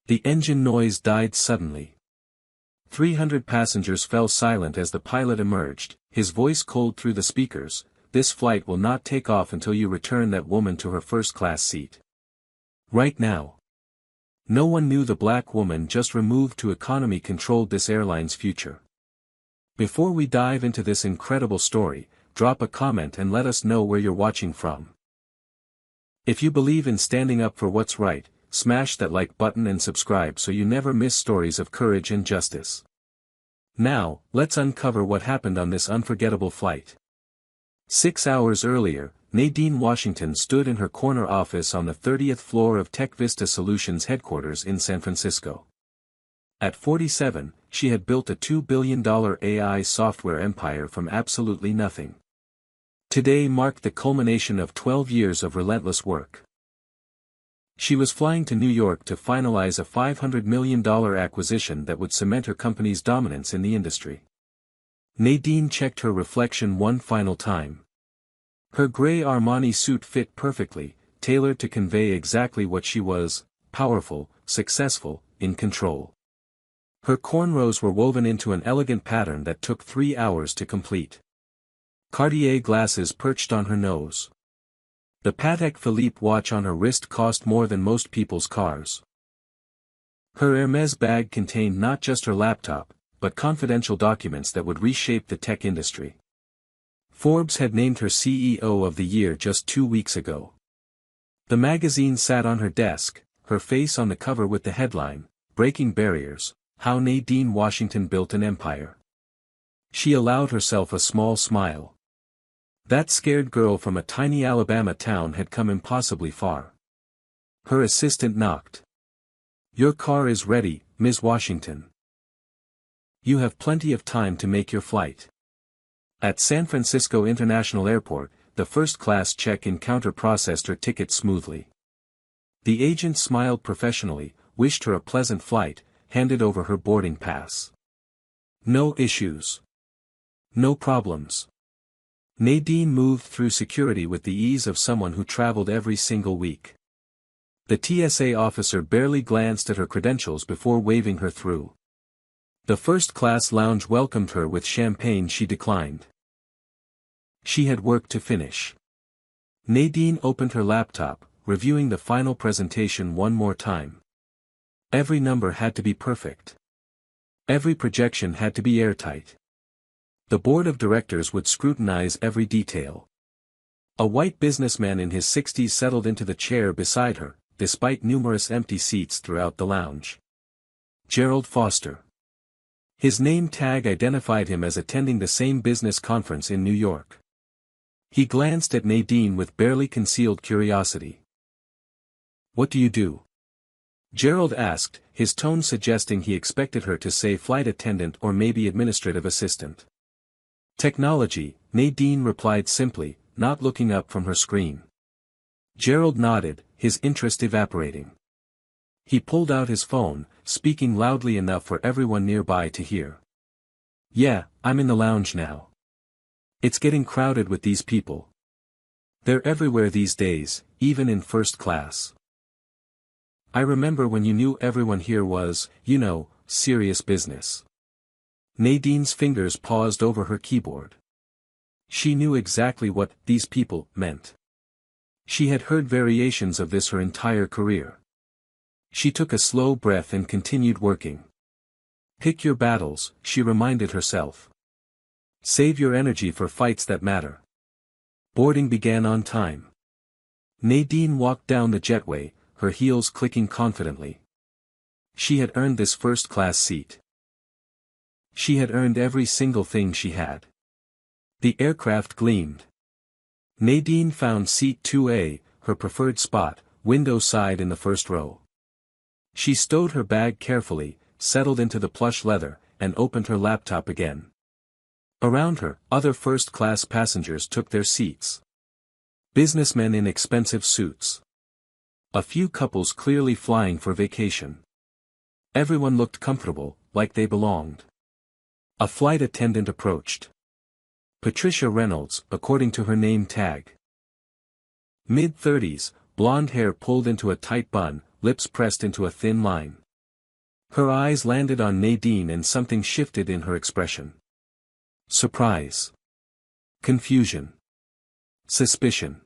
The engine noise died suddenly. 300 passengers fell silent as the pilot emerged, his voice cold through the speakers. "This flight will not take off until you return that woman to her first-class seat. Right now." No one knew the black woman just removed to economy controlled this airline's future. Before we dive into this incredible story, drop a comment and let us know where you're watching from. If you believe in standing up for what's right, smash that like button and subscribe so you never miss stories of courage and justice. Now, let's uncover what happened on this unforgettable flight. 6 hours earlier, Nadine Washington stood in her corner office on the 30th floor of Tech Vista Solutions headquarters in San Francisco. At 47, she had built a $2 billion AI software empire from absolutely nothing. Today marked the culmination of 12 years of relentless work. She was flying to New York to finalize a $500 million acquisition that would cement her company's dominance in the industry. Nadine checked her reflection one final time. Her gray Armani suit fit perfectly, tailored to convey exactly what she was: powerful, successful, in control. Her cornrows were woven into an elegant pattern that took 3 hours to complete. Cartier glasses perched on her nose. The Patek Philippe watch on her wrist cost more than most people's cars. Her Hermès bag contained not just her laptop, but confidential documents that would reshape the tech industry. Forbes had named her CEO of the Year just 2 weeks ago. The magazine sat on her desk, her face on the cover with the headline, "Breaking Barriers: How Nadine Washington Built an Empire." She allowed herself a small smile. That scared girl from a tiny Alabama town had come impossibly far. Her assistant knocked. "Your car is ready, Ms. Washington. You have plenty of time to make your flight." At San Francisco International Airport, the first-class check-in counter processed her ticket smoothly. The agent smiled professionally, wished her a pleasant flight, handed over her boarding pass. No issues. No problems. Nadine moved through security with the ease of someone who traveled every single week. The TSA officer barely glanced at her credentials before waving her through. The first-class lounge welcomed her with champagne she declined. She had work to finish. Nadine opened her laptop, reviewing the final presentation one more time. Every number had to be perfect. Every projection had to be airtight. The board of directors would scrutinize every detail. A white businessman in his 60s settled into the chair beside her, despite numerous empty seats throughout the lounge. Gerald Foster. His name tag identified him as attending the same business conference in New York. He glanced at Nadine with barely concealed curiosity. "What do you do?" Gerald asked, his tone suggesting he expected her to say flight attendant or maybe administrative assistant. "Technology," Nadine replied simply, not looking up from her screen. Gerald nodded, his interest evaporating. He pulled out his phone, speaking loudly enough for everyone nearby to hear. "Yeah, I'm in the lounge now. It's getting crowded with these people. They're everywhere these days, even in first class. I remember when you knew everyone here was, serious business." Nadine's fingers paused over her keyboard. She knew exactly what "these people" meant. She had heard variations of this her entire career. She took a slow breath and continued working. "Pick your battles," she reminded herself. "Save your energy for fights that matter." Boarding began on time. Nadine walked down the jetway, her heels clicking confidently. She had earned this first-class seat. She had earned every single thing she had. The aircraft gleamed. Nadine found seat 2A, her preferred spot, window side in the first row. She stowed her bag carefully, settled into the plush leather, and opened her laptop again. Around her, other first-class passengers took their seats. Businessmen in expensive suits. A few couples clearly flying for vacation. Everyone looked comfortable, like they belonged. A flight attendant approached. Patricia Reynolds, according to her name tag. Mid-30s, blonde hair pulled into a tight bun, lips pressed into a thin line. Her eyes landed on Nadine and something shifted in her expression. Surprise. Confusion. Suspicion.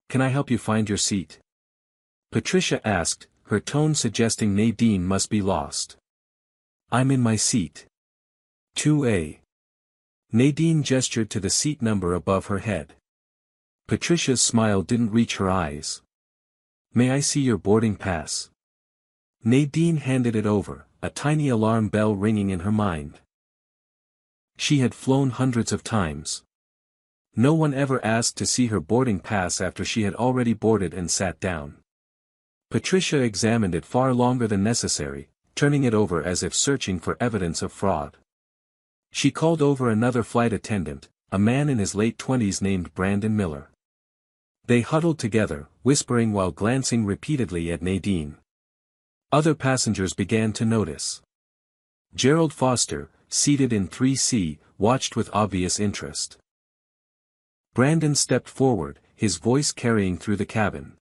Can I help you find your seat? Patricia asked, her tone suggesting Nadine must be lost. I'm in my seat. 2A. Nadine gestured to the seat number above her head. Patricia's smile didn't reach her eyes. May I see your boarding pass? Nadine handed it over, a tiny alarm bell ringing in her mind. She had flown hundreds of times. No one ever asked to see her boarding pass after she had already boarded and sat down. Patricia examined it far longer than necessary, turning it over as if searching for evidence of fraud. She called over another flight attendant, a man in his late 20s named Brandon Miller. They huddled together, whispering while glancing repeatedly at Nadine. Other passengers began to notice. Gerald Foster, seated in 3C, watched with obvious interest. Brandon stepped forward, his voice carrying through the cabin.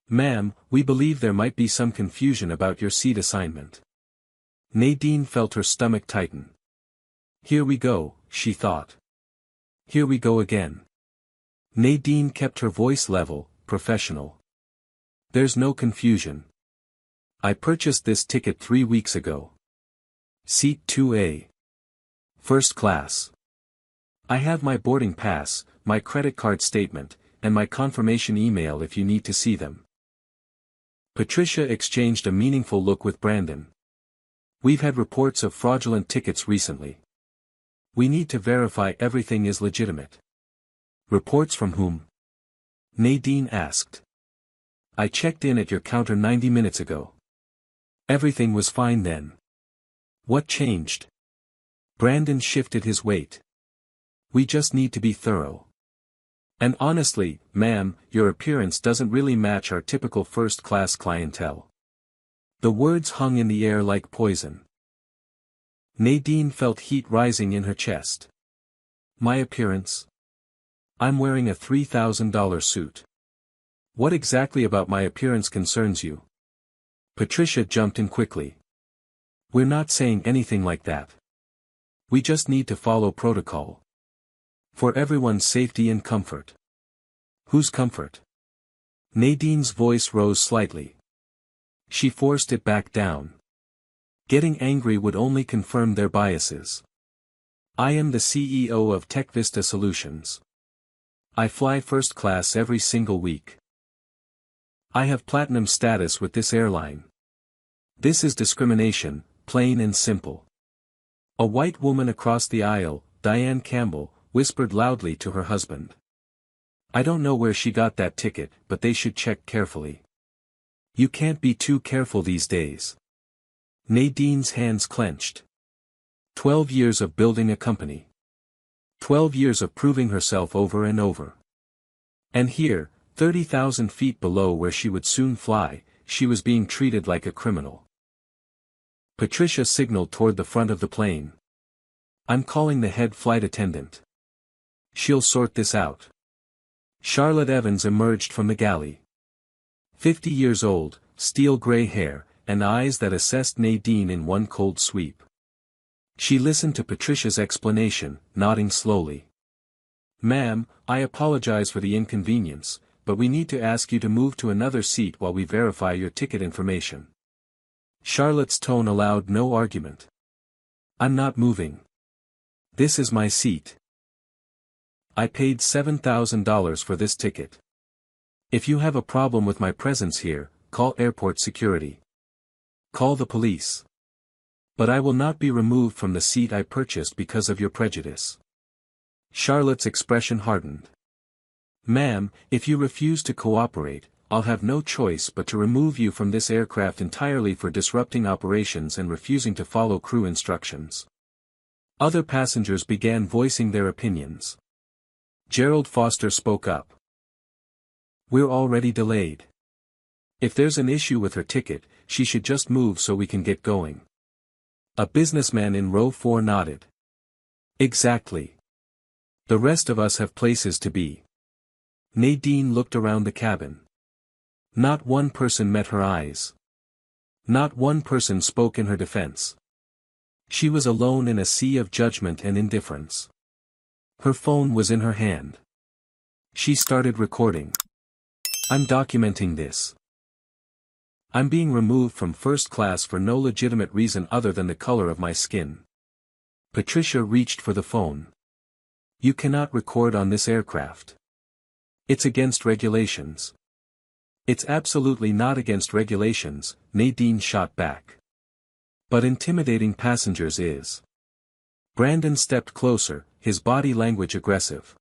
Ma'am, we believe there might be some confusion about your seat assignment. Nadine felt her stomach tighten. Here we go, she thought. Here we go again. Nadine kept her voice level, professional. There's no confusion. I purchased this ticket 3 weeks ago. Seat 2A. First class. I have my boarding pass, my credit card statement, and my confirmation email if you need to see them. Patricia exchanged a meaningful look with Brandon. We've had reports of fraudulent tickets recently. We need to verify everything is legitimate. Reports from whom? Nadine asked. I checked in at your counter 90 minutes ago. Everything was fine then. What changed? Brandon shifted his weight. We just need to be thorough. And honestly, ma'am, your appearance doesn't really match our typical first-class clientele. The words hung in the air like poison. Nadine felt heat rising in her chest. My appearance? I'm wearing a $3,000 suit. What exactly about my appearance concerns you? Patricia jumped in quickly. We're not saying anything like that. We just need to follow protocol. For everyone's safety and comfort. Whose comfort? Nadine's voice rose slightly. She forced it back down. Getting angry would only confirm their biases. I am the CEO of TechVista Solutions. I fly first class every single week. I have platinum status with this airline. This is discrimination, plain and simple. A white woman across the aisle, Diane Campbell, whispered loudly to her husband. I don't know where she got that ticket, but they should check carefully. You can't be too careful these days. Nadine's hands clenched. 12 years of building a company. 12 years of proving herself over and over. And here, 30,000 feet below where she would soon fly, she was being treated like a criminal. Patricia signaled toward the front of the plane. I'm calling the head flight attendant. She'll sort this out. Charlotte Evans emerged from the galley. 50 years old, steel gray hair, and eyes that assessed Nadine in one cold sweep. She listened to Patricia's explanation, nodding slowly. Ma'am, I apologize for the inconvenience, but we need to ask you to move to another seat while we verify your ticket information. Charlotte's tone allowed no argument. I'm not moving. This is my seat. I paid $7,000 for this ticket. If you have a problem with my presence here, call airport security. Call the police. But I will not be removed from the seat I purchased because of your prejudice. Charlotte's expression hardened. Ma'am, if you refuse to cooperate, I'll have no choice but to remove you from this aircraft entirely for disrupting operations and refusing to follow crew instructions. Other passengers began voicing their opinions. Gerald Foster spoke up. We're already delayed. If there's an issue with her ticket, she should just move so we can get going. A businessman in row 4 nodded. Exactly. The rest of us have places to be. Nadine looked around the cabin. Not one person met her eyes. Not one person spoke in her defense. She was alone in a sea of judgment and indifference. Her phone was in her hand. She started recording. I'm documenting this. I'm being removed from first class for no legitimate reason other than the color of my skin. Patricia reached for the phone. You cannot record on this aircraft. It's against regulations. It's absolutely not against regulations, Nadine shot back. But intimidating passengers is. Brandon stepped closer, his body language aggressive.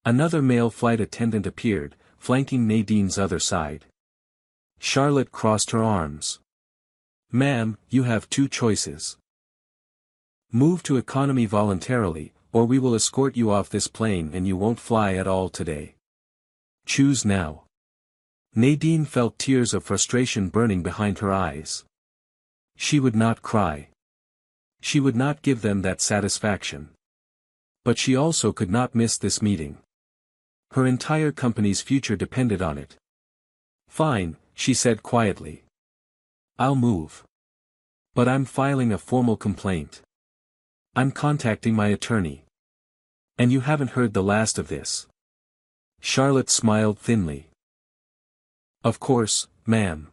Another male flight attendant appeared, flanking Nadine's other side. Charlotte crossed her arms. Ma'am, you have two choices. Move to economy voluntarily, or we will escort you off this plane and you won't fly at all today. Choose now. Nadine felt tears of frustration burning behind her eyes. She would not cry. She would not give them that satisfaction. But she also could not miss this meeting. Her entire company's future depended on it. Fine, she said quietly. I'll move. But I'm filing a formal complaint. I'm contacting my attorney. And you haven't heard the last of this. Charlotte smiled thinly. Of course, ma'am.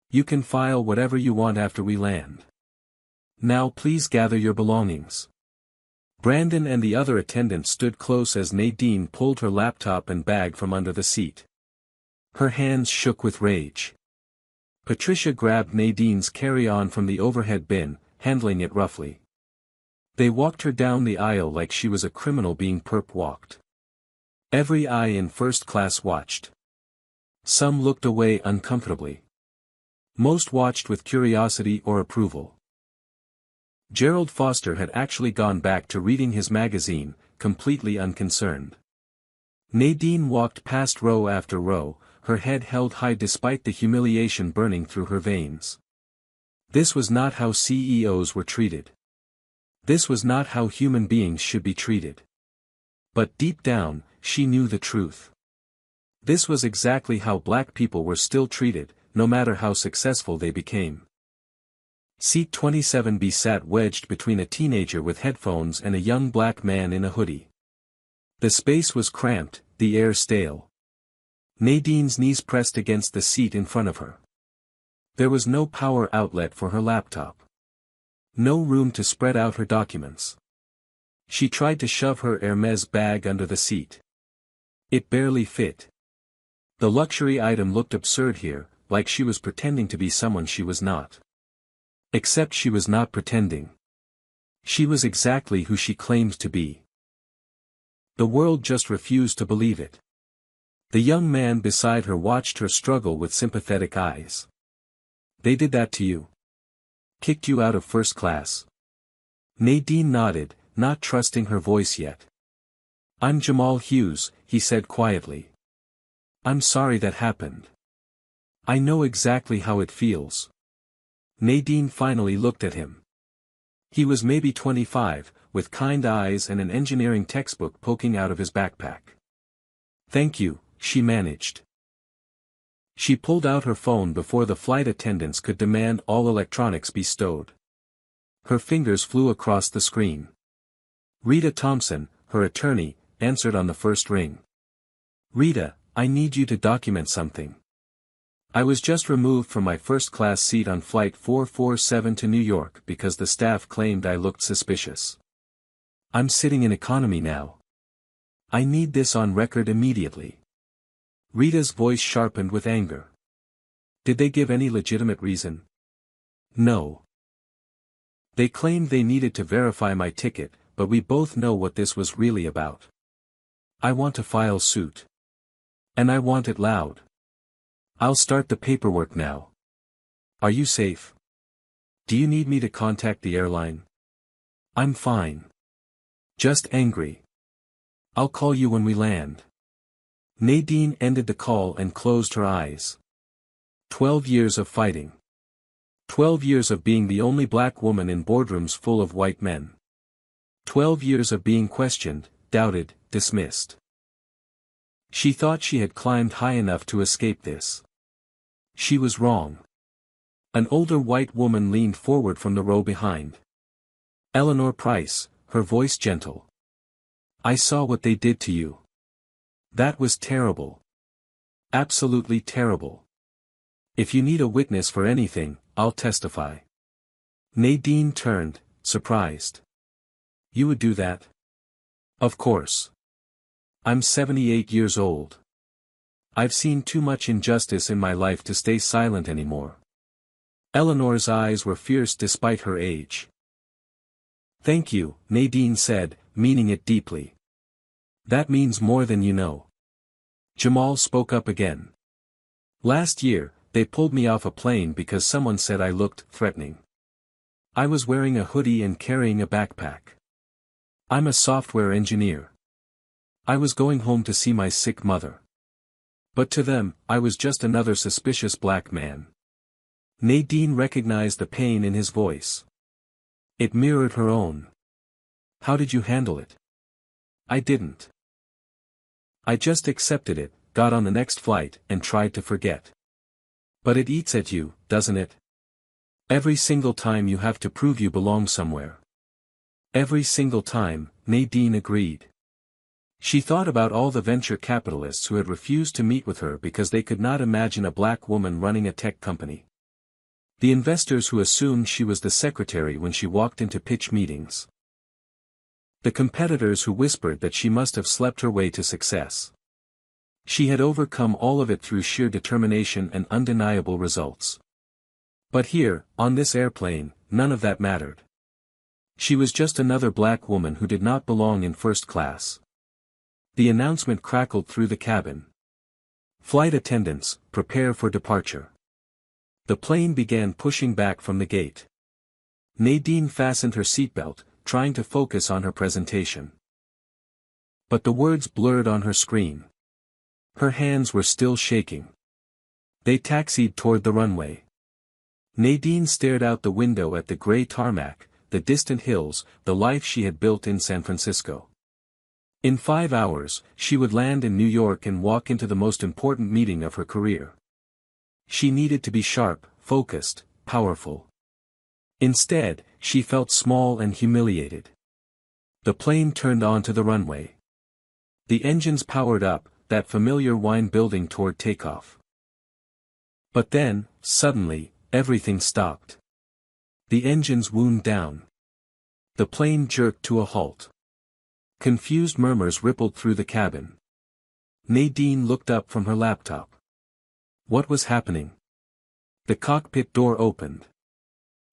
You can file whatever you want after we land. Now please gather your belongings. Brandon and the other attendant stood close as Nadine pulled her laptop and bag from under the seat. Her hands shook with rage. Patricia grabbed Nadine's carry-on from the overhead bin, handling it roughly. They walked her down the aisle like she was a criminal being perp-walked. Every eye in first class watched. Some looked away uncomfortably. Most watched with curiosity or approval. Gerald Foster had actually gone back to reading his magazine, completely unconcerned. Nadine walked past row after row, her head held high despite the humiliation burning through her veins. This was not how CEOs were treated. This was not how human beings should be treated. But deep down, she knew the truth. This was exactly how black people were still treated, no matter how successful they became. Seat 27B sat wedged between a teenager with headphones and a young black man in a hoodie. The space was cramped, the air stale. Nadine's knees pressed against the seat in front of her. There was no power outlet for her laptop. No room to spread out her documents. She tried to shove her Hermes bag under the seat. It barely fit. The luxury item looked absurd here, like she was pretending to be someone she was not. Except she was not pretending. She was exactly who she claimed to be. The world just refused to believe it. The young man beside her watched her struggle with sympathetic eyes. They did that to you? Kicked you out of first class? Nadine nodded, not trusting her voice yet. I'm Jamal Hughes, he said quietly. I'm sorry that happened. I know exactly how it feels. Nadine finally looked at him. He was maybe 25, with kind eyes and an engineering textbook poking out of his backpack. Thank you, she managed. She pulled out her phone before the flight attendants could demand all electronics be stowed. Her fingers flew across the screen. Rita Thompson, her attorney, answered on the first ring. Rita, I need you to document something. I was just removed from my first-class seat on Flight 447 to New York because the staff claimed I looked suspicious. I'm sitting in economy now. I need this on record immediately. Rita's voice sharpened with anger. Did they give any legitimate reason? No. They claimed they needed to verify my ticket, but we both know what this was really about. I want to file suit. And I want it loud. I'll start the paperwork now. Are you safe? Do you need me to contact the airline? I'm fine. Just angry. I'll call you when we land. Nadine ended the call and closed her eyes. 12 years of fighting. 12 years of being the only black woman in boardrooms full of white men. 12 years of being questioned, doubted, dismissed. She thought she had climbed high enough to escape this. She was wrong. An older white woman leaned forward from the row behind. Eleanor Price, her voice gentle. I saw what they did to you. That was terrible. Absolutely terrible. If you need a witness for anything, I'll testify. Nadine turned, surprised. You would do that? Of course. I'm 78 years old. I've seen too much injustice in my life to stay silent anymore. Eleanor's eyes were fierce despite her age. Thank you, Nadine said, meaning it deeply. That means more than you know. Jamal spoke up again. Last year, they pulled me off a plane because someone said I looked threatening. I was wearing a hoodie and carrying a backpack. I'm a software engineer. I was going home to see my sick mother. But to them, I was just another suspicious black man. Nadine recognized the pain in his voice. It mirrored her own. How did you handle it? I didn't. I just accepted it, got on the next flight, and tried to forget. But it eats at you, doesn't it? Every single time you have to prove you belong somewhere. Every single time, Nadine agreed. She thought about all the venture capitalists who had refused to meet with her because they could not imagine a black woman running a tech company. The investors who assumed she was the secretary when she walked into pitch meetings. The competitors who whispered that she must have slept her way to success. She had overcome all of it through sheer determination and undeniable results. But here, on this airplane, none of that mattered. She was just another black woman who did not belong in first class. The announcement crackled through the cabin. Flight attendants, prepare for departure. The plane began pushing back from the gate. Nadine fastened her seatbelt, trying to focus on her presentation. But the words blurred on her screen. Her hands were still shaking. They taxied toward the runway. Nadine stared out the window at the gray tarmac, the distant hills, the life she had built in San Francisco. In 5 hours, she would land in New York and walk into the most important meeting of her career. She needed to be sharp, focused, powerful. Instead, she felt small and humiliated. The plane turned onto the runway. The engines powered up, that familiar whine building toward takeoff. But then, suddenly, everything stopped. The engines wound down. The plane jerked to a halt. Confused murmurs rippled through the cabin. Nadine looked up from her laptop. What was happening? The cockpit door opened.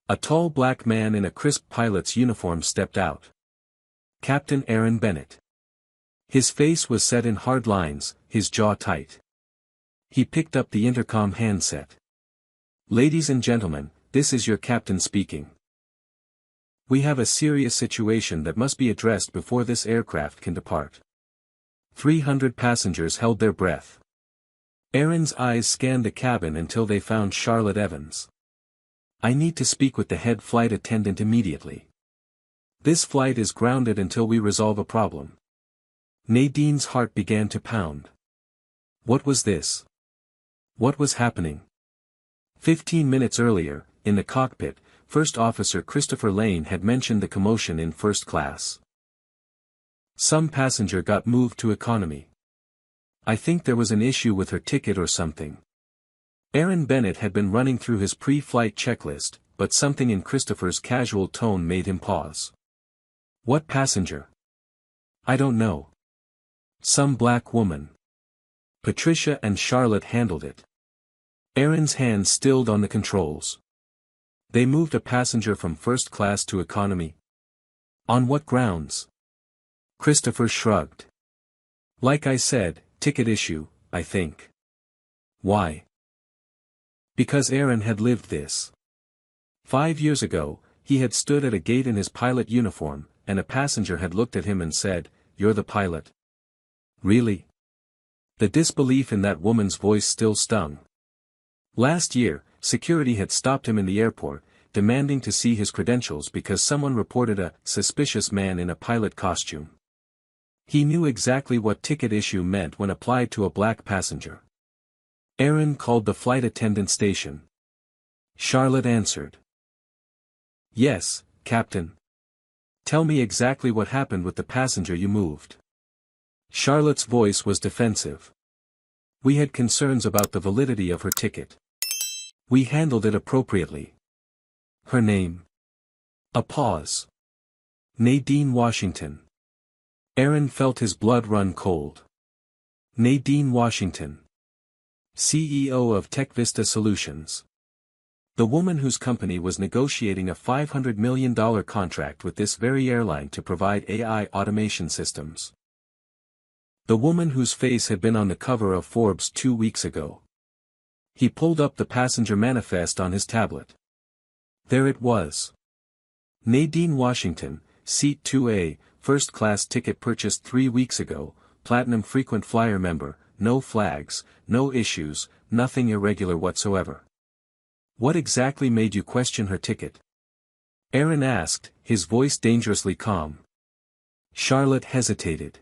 A tall black man in a crisp pilot's uniform stepped out. Captain Aaron Bennett. His face was set in hard lines, his jaw tight. He picked up the intercom handset. Ladies and gentlemen, this is your captain speaking. We have a serious situation that must be addressed before this aircraft can depart. 300 passengers held their breath. Aaron's eyes scanned the cabin until they found Charlotte Evans. I need to speak with the head flight attendant immediately. This flight is grounded until we resolve a problem. Nadine's heart began to pound. What was this? What was happening? 15 minutes earlier, in the cockpit, First Officer Christopher Lane had mentioned the commotion in first class. Some passenger got moved to economy. I think there was an issue with her ticket or something. Aaron Bennett had been running through his pre-flight checklist, but something in Christopher's casual tone made him pause. What passenger? I don't know. Some black woman. Patricia and Charlotte handled it. Aaron's hands stilled on the controls. They moved a passenger from first class to economy. On what grounds? Christopher shrugged. Like I said, ticket issue, I think. Why? Because Aaron had lived this. 5 years ago, he had stood at a gate in his pilot uniform, and a passenger had looked at him and said, "You're the pilot." Really? The disbelief in that woman's voice still stung. Last year, security had stopped him in the airport, demanding to see his credentials because someone reported a suspicious man in a pilot costume. He knew exactly what ticket issue meant when applied to a black passenger. Aaron called the flight attendant station. Charlotte answered. Yes, Captain. Tell me exactly what happened with the passenger you moved. Charlotte's voice was defensive. We had concerns about the validity of her ticket. We handled it appropriately. Her name. A pause. Nadine Washington. Aaron felt his blood run cold. Nadine Washington. CEO of TechVista Solutions. The woman whose company was negotiating a $500 million contract with this very airline to provide AI automation systems. The woman whose face had been on the cover of Forbes 2 weeks ago. He pulled up the passenger manifest on his tablet. There it was. Nadine Washington, Seat 2A, first class ticket purchased 3 weeks ago, Platinum frequent flyer member, no flags, no issues, nothing irregular whatsoever. What exactly made you question her ticket? Aaron asked, his voice dangerously calm. Charlotte hesitated.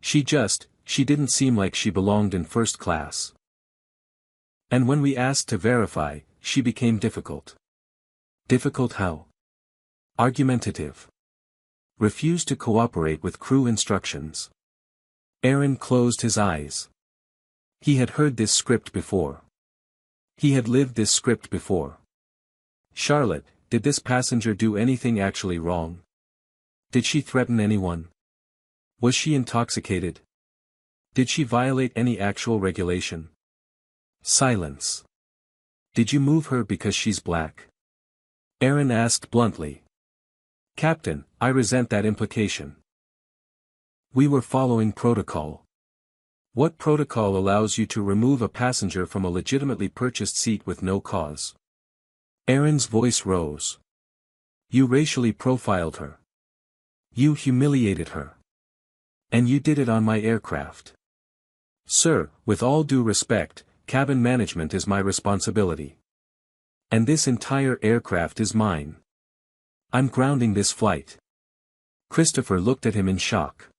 She didn't seem like she belonged in first class. And when we asked to verify, she became difficult. Difficult how? Argumentative. Refused to cooperate with crew instructions. Aaron closed his eyes. He had heard this script before. He had lived this script before. Charlotte, did this passenger do anything actually wrong? Did she threaten anyone? Was she intoxicated? Did she violate any actual regulation? Silence. Did you move her because she's black? Aaron asked bluntly. Captain, I resent that implication. We were following protocol. What protocol allows you to remove a passenger from a legitimately purchased seat with no cause? Aaron's voice rose. You racially profiled her. You humiliated her. And you did it on my aircraft. Sir, with all due respect, cabin management is my responsibility. And this entire aircraft is mine. I'm grounding this flight. Christopher looked at him in shock.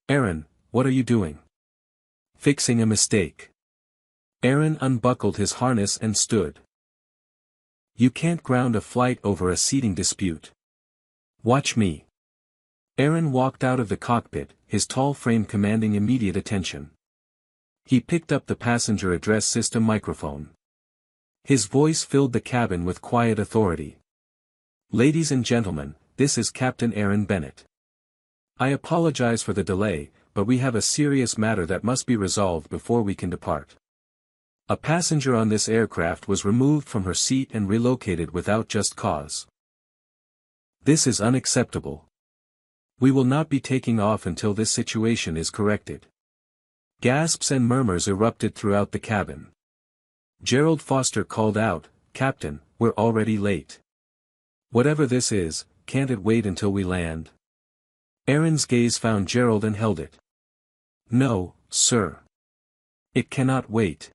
Aaron, what are you doing? Fixing a mistake. Aaron unbuckled his harness and stood. You can't ground a flight over a seating dispute. Watch me. Aaron walked out of the cockpit, his tall frame commanding immediate attention. He picked up the passenger address system microphone. His voice filled the cabin with quiet authority. Ladies and gentlemen, this is Captain Aaron Bennett. I apologize for the delay, but we have a serious matter that must be resolved before we can depart. A passenger on this aircraft was removed from her seat and relocated without just cause. This is unacceptable. We will not be taking off until this situation is corrected. Gasps and murmurs erupted throughout the cabin. Gerald Foster called out, Captain, we're already late. Whatever this is, can't it wait until we land? Aaron's gaze found Gerald and held it. No, sir. It cannot wait.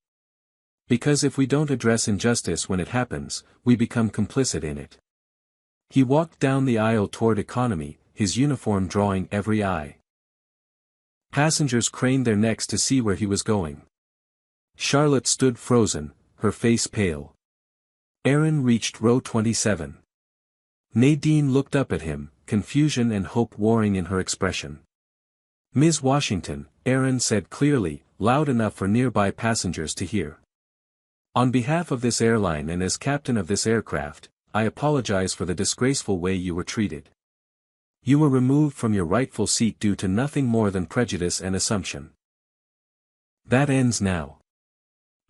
Because if we don't address injustice when it happens, we become complicit in it. He walked down the aisle toward economy, his uniform drawing every eye. Passengers craned their necks to see where he was going. Charlotte stood frozen, her face pale. Aaron reached row 27. Nadine looked up at him, confusion and hope warring in her expression. Ms. Washington, Aaron said clearly, loud enough for nearby passengers to hear. On behalf of this airline and as captain of this aircraft, I apologize for the disgraceful way you were treated. You were removed from your rightful seat due to nothing more than prejudice and assumption. That ends now.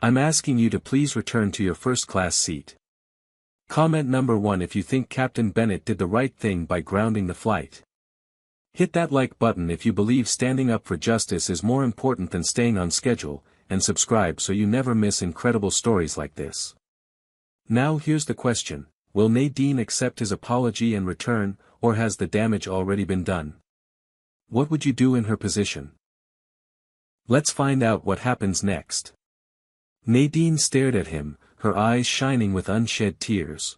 I'm asking you to please return to your first-class seat. Comment number 1 if you think Captain Bennett did the right thing by grounding the flight. Hit that like button if you believe standing up for justice is more important than staying on schedule, and subscribe so you never miss incredible stories like this. Now here's the question, will Nadine accept his apology and return, or has the damage already been done? What would you do in her position? Let's find out what happens next. Nadine stared at him, her eyes shining with unshed tears.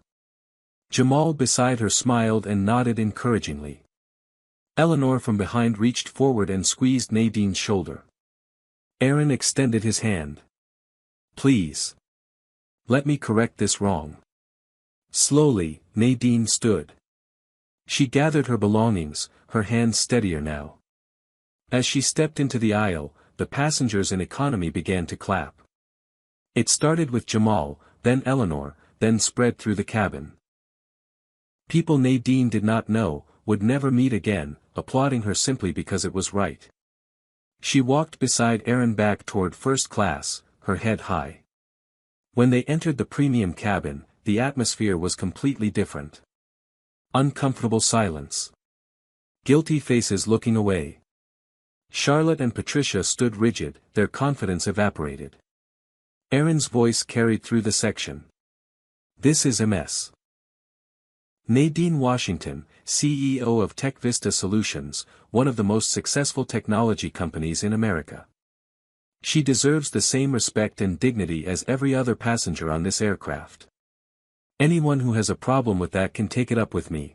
Jamal beside her smiled and nodded encouragingly. Eleanor from behind reached forward and squeezed Nadine's shoulder. Aaron extended his hand. Please. Let me correct this wrong. Slowly, Nadine stood. She gathered her belongings, her hands steadier now. As she stepped into the aisle, the passengers in economy began to clap. It started with Jamal, then Eleanor, then spread through the cabin. People Nadine did not know, would never meet again, applauding her simply because it was right. She walked beside Aaron back toward first class, her head high. When they entered the premium cabin, the atmosphere was completely different. Uncomfortable silence. Guilty faces looking away. Charlotte and Patricia stood rigid, their confidence evaporated. Aaron's voice carried through the section. This is a mess. Nadine Washington, CEO of Tech Vista Solutions, one of the most successful technology companies in America. She deserves the same respect and dignity as every other passenger on this aircraft. Anyone who has a problem with that can take it up with me.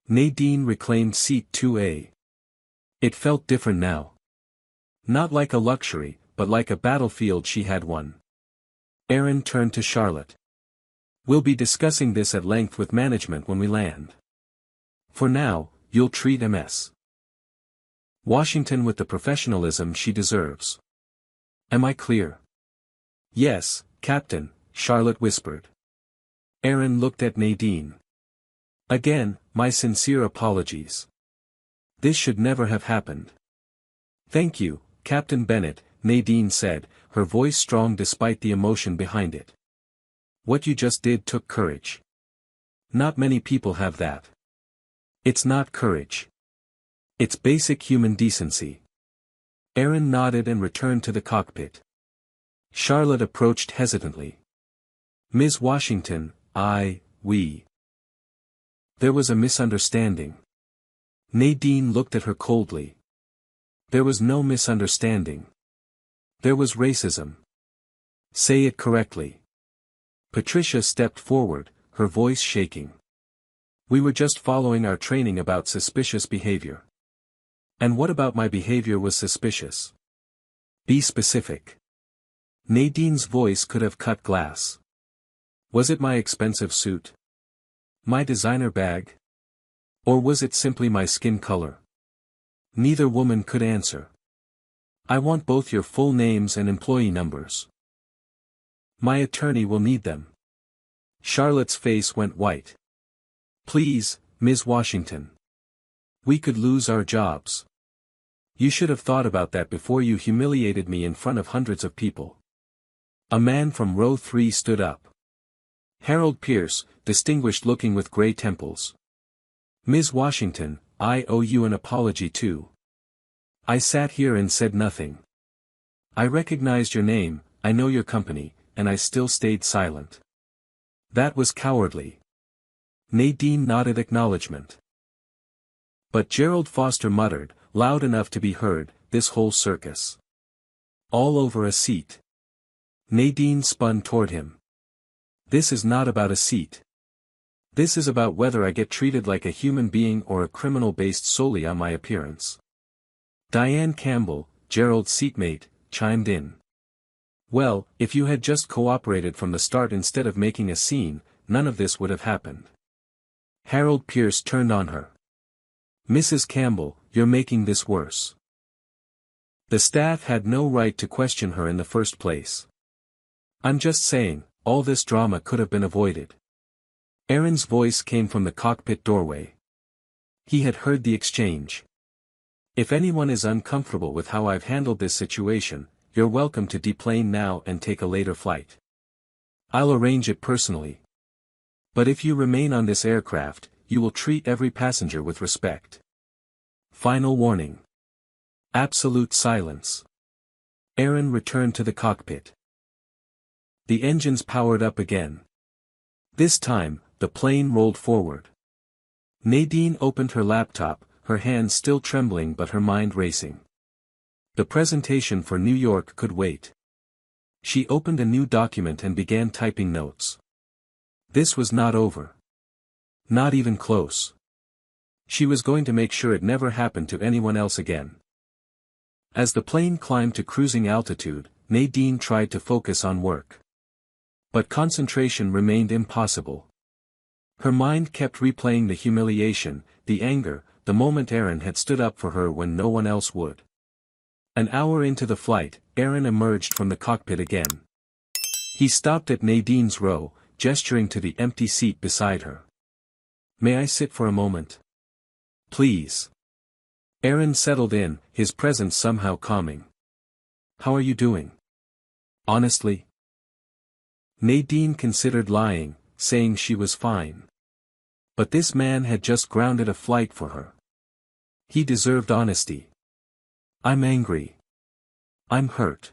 Nadine reclaimed seat 2A. It felt different now. Not like a luxury, but like a battlefield she had won. Aaron turned to Charlotte. We'll be discussing this at length with management when we land. For now, you'll treat MS Washington with the professionalism she deserves. Am I clear? Yes, Captain, Charlotte whispered. Aaron looked at Nadine. Again, my sincere apologies. This should never have happened. Thank you, Captain Bennett, Nadine said, her voice strong despite the emotion behind it. What you just did took courage. Not many people have that. It's not courage. It's basic human decency. Aaron nodded and returned to the cockpit. Charlotte approached hesitantly. Ms. Washington, we. There was a misunderstanding. Nadine looked at her coldly. There was no misunderstanding. There was racism. Say it correctly. Patricia stepped forward, her voice shaking. We were just following our training about suspicious behavior. And what about my behavior was suspicious? Be specific. Nadine's voice could have cut glass. Was it my expensive suit? My designer bag? Or was it simply my skin color? Neither woman could answer. I want both your full names and employee numbers. My attorney will need them. Charlotte's face went white. Please, Ms. Washington. We could lose our jobs. You should have thought about that before you humiliated me in front of hundreds of people. A man from row 3 stood up. Harold Pierce, distinguished looking with gray temples. Ms. Washington, I owe you an apology too. I sat here and said nothing. I recognized your name, I know your company, and I still stayed silent. That was cowardly. Nadine nodded acknowledgement. But Gerald Foster muttered, loud enough to be heard, this whole circus. All over a seat. Nadine spun toward him. This is not about a seat. This is about whether I get treated like a human being or a criminal based solely on my appearance. Diane Campbell, Gerald's seatmate, chimed in. Well, if you had just cooperated from the start instead of making a scene, none of this would have happened. Harold Pierce turned on her. Mrs. Campbell, you're making this worse. The staff had no right to question her in the first place. I'm just saying, all this drama could have been avoided. Aaron's voice came from the cockpit doorway. He had heard the exchange. If anyone is uncomfortable with how I've handled this situation, you're welcome to deplane now and take a later flight. I'll arrange it personally. But if you remain on this aircraft, you will treat every passenger with respect. Final warning. Absolute silence. Aaron returned to the cockpit. The engines powered up again. This time, the plane rolled forward. Nadine opened her laptop, her hands still trembling but her mind racing. The presentation for New York could wait. She opened a new document and began typing notes. This was not over. Not even close. She was going to make sure it never happened to anyone else again. As the plane climbed to cruising altitude, Nadine tried to focus on work. But concentration remained impossible. Her mind kept replaying the humiliation, the anger, the moment Aaron had stood up for her when no one else would. An hour into the flight, Aaron emerged from the cockpit again. He stopped at Nadine's row, gesturing to the empty seat beside her. "May I sit for a moment?" "Please." Aaron settled in, his presence somehow calming. "How are you doing?" "Honestly?" Nadine considered lying, saying she was fine. But this man had just grounded a flight for her. He deserved honesty. "I'm angry. I'm hurt.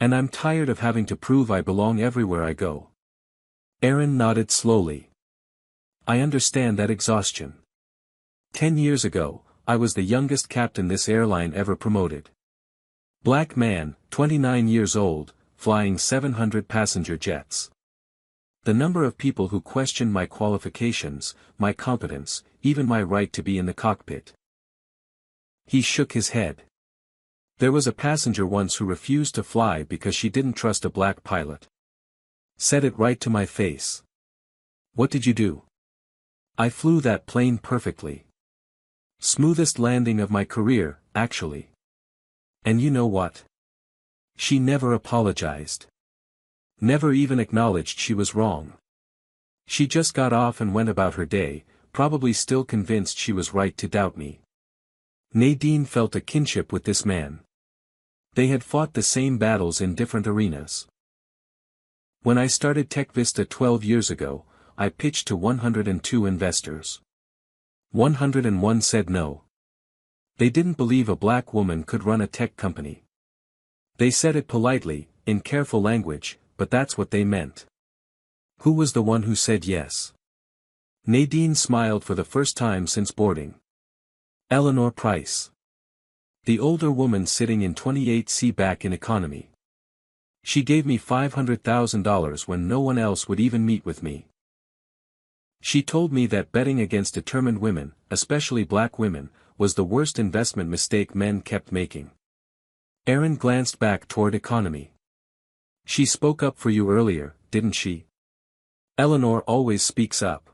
And I'm tired of having to prove I belong everywhere I go." Aaron nodded slowly. "I understand that exhaustion. 10 years ago, I was the youngest captain this airline ever promoted. Black man, 29 years old, flying 700 passenger jets. The number of people who questioned my qualifications, my competence, even my right to be in the cockpit." He shook his head. "There was a passenger once who refused to fly because she didn't trust a black pilot. Said it right to my face. What did you do?" "I flew that plane perfectly. Smoothest landing of my career, actually. And you know what? She never apologized. Never even acknowledged she was wrong. She just got off and went about her day, probably still convinced she was right to doubt me." Nadine felt a kinship with this man. They had fought the same battles in different arenas. "When I started TechVista 12 years ago, I pitched to 102 investors. 101 said no. They didn't believe a black woman could run a tech company. They said it politely, in careful language, but that's what they meant." "Who was the one who said yes?" Nadine smiled for the first time since boarding. "Eleanor Price. The older woman sitting in 28C back in economy. She gave me $500,000 when no one else would even meet with me. She told me that betting against determined women, especially black women, was the worst investment mistake men kept making." Aaron glanced back toward economy. "She spoke up for you earlier, didn't she?" "Eleanor always speaks up.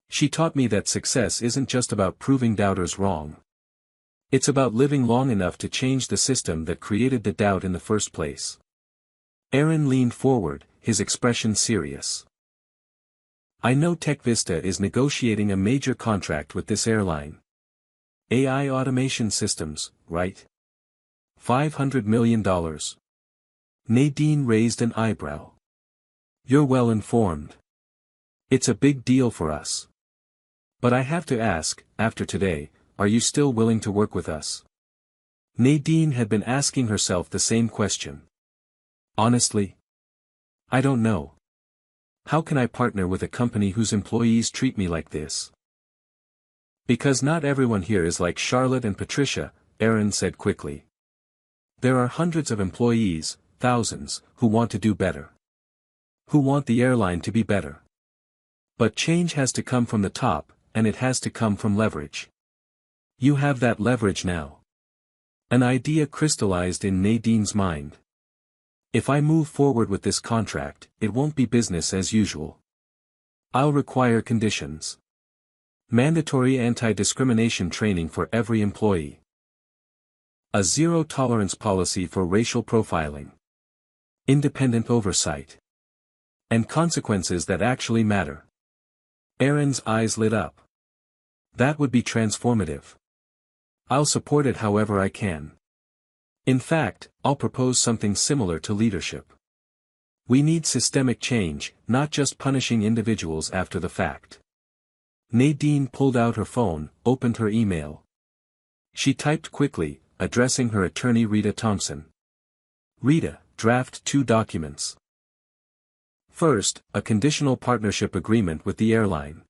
She taught me that success isn't just about proving doubters wrong. It's about living long enough to change the system that created the doubt in the first place." Aaron leaned forward, his expression serious. "I know TechVista is negotiating a major contract with this airline. AI automation systems, right? $500 million. Nadine raised an eyebrow. "You're well informed. It's a big deal for us. But I have to ask, after today, are you still willing to work with us?" Nadine had been asking herself the same question. "Honestly? I don't know. How can I partner with a company whose employees treat me like this?" "Because not everyone here is like Charlotte and Patricia," Aaron said quickly. "There are hundreds of employees, thousands, who want to do better. Who want the airline to be better. But change has to come from the top, and it has to come from leverage. You have that leverage now." An idea crystallized in Nadine's mind. "If I move forward with this contract, it won't be business as usual. I'll require conditions. Mandatory anti-discrimination training for every employee. A zero-tolerance policy for racial profiling. Independent oversight. And consequences that actually matter." Aaron's eyes lit up. "That would be transformative. I'll support it however I can. In fact, I'll propose something similar to leadership. We need systemic change, not just punishing individuals after the fact." Nadine pulled out her phone, opened her email. She typed quickly, addressing her attorney Rita Thompson. "Rita, draft 2 documents. First, a conditional partnership agreement with the airline.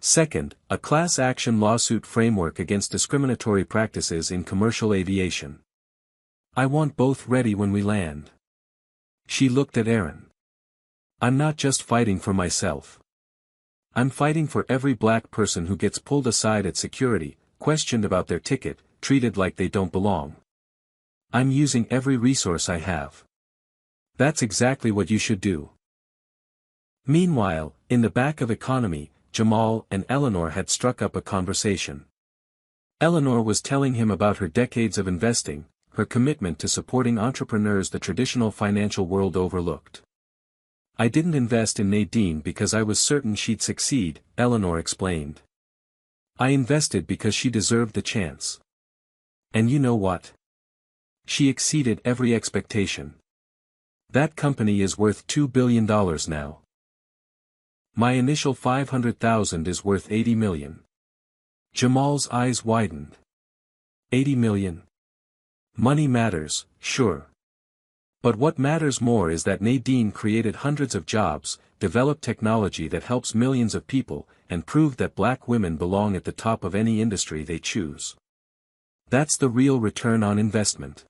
Second, a class action lawsuit framework against discriminatory practices in commercial aviation. I want both ready when we land." She looked at Aaron. "I'm not just fighting for myself. I'm fighting for every black person who gets pulled aside at security, questioned about their ticket, treated like they don't belong. I'm using every resource I have." That's exactly what you should do. Meanwhile, in the back of economy, Jamal and Eleanor had struck up a conversation. Eleanor was telling him about her decades of investing, her commitment to supporting entrepreneurs the traditional financial world overlooked. I didn't invest in Nadine because I was certain she'd succeed, Eleanor explained. I invested because she deserved the chance. And you know what? She exceeded every expectation. That company is worth $2 billion now. My initial $500,000 is worth $80 million. Jamal's eyes widened. $80 million. Money matters, sure. But what matters more is that Nadine created hundreds of jobs, developed technology that helps millions of people, and proved that black women belong at the top of any industry they choose. That's the real return on investment.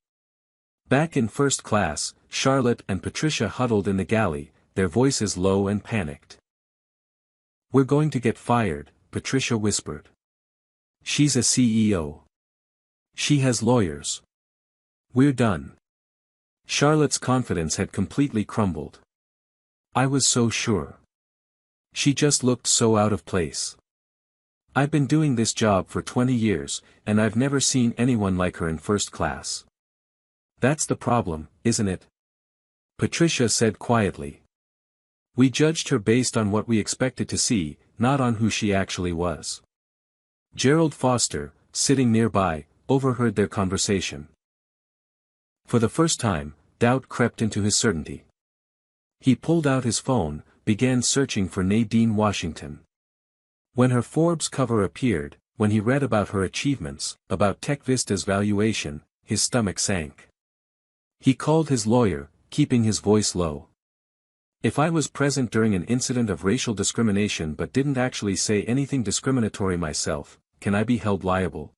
Back in first class, Charlotte and Patricia huddled in the galley, their voices low and panicked. We're going to get fired, Patricia whispered. She's a CEO. She has lawyers. We're done. Charlotte's confidence had completely crumbled. I was so sure. She just looked so out of place. I've been doing this job for 20 years, and I've never seen anyone like her in first class. That's the problem, isn't it? Patricia said quietly. We judged her based on what we expected to see, not on who she actually was. Gerald Foster, sitting nearby, overheard their conversation. For the first time, doubt crept into his certainty. He pulled out his phone, began searching for Nadine Washington. When her Forbes cover appeared, when he read about her achievements, about TechVista's valuation, his stomach sank. He called his lawyer, keeping his voice low. If I was present during an incident of racial discrimination but didn't actually say anything discriminatory myself, can I be held liable?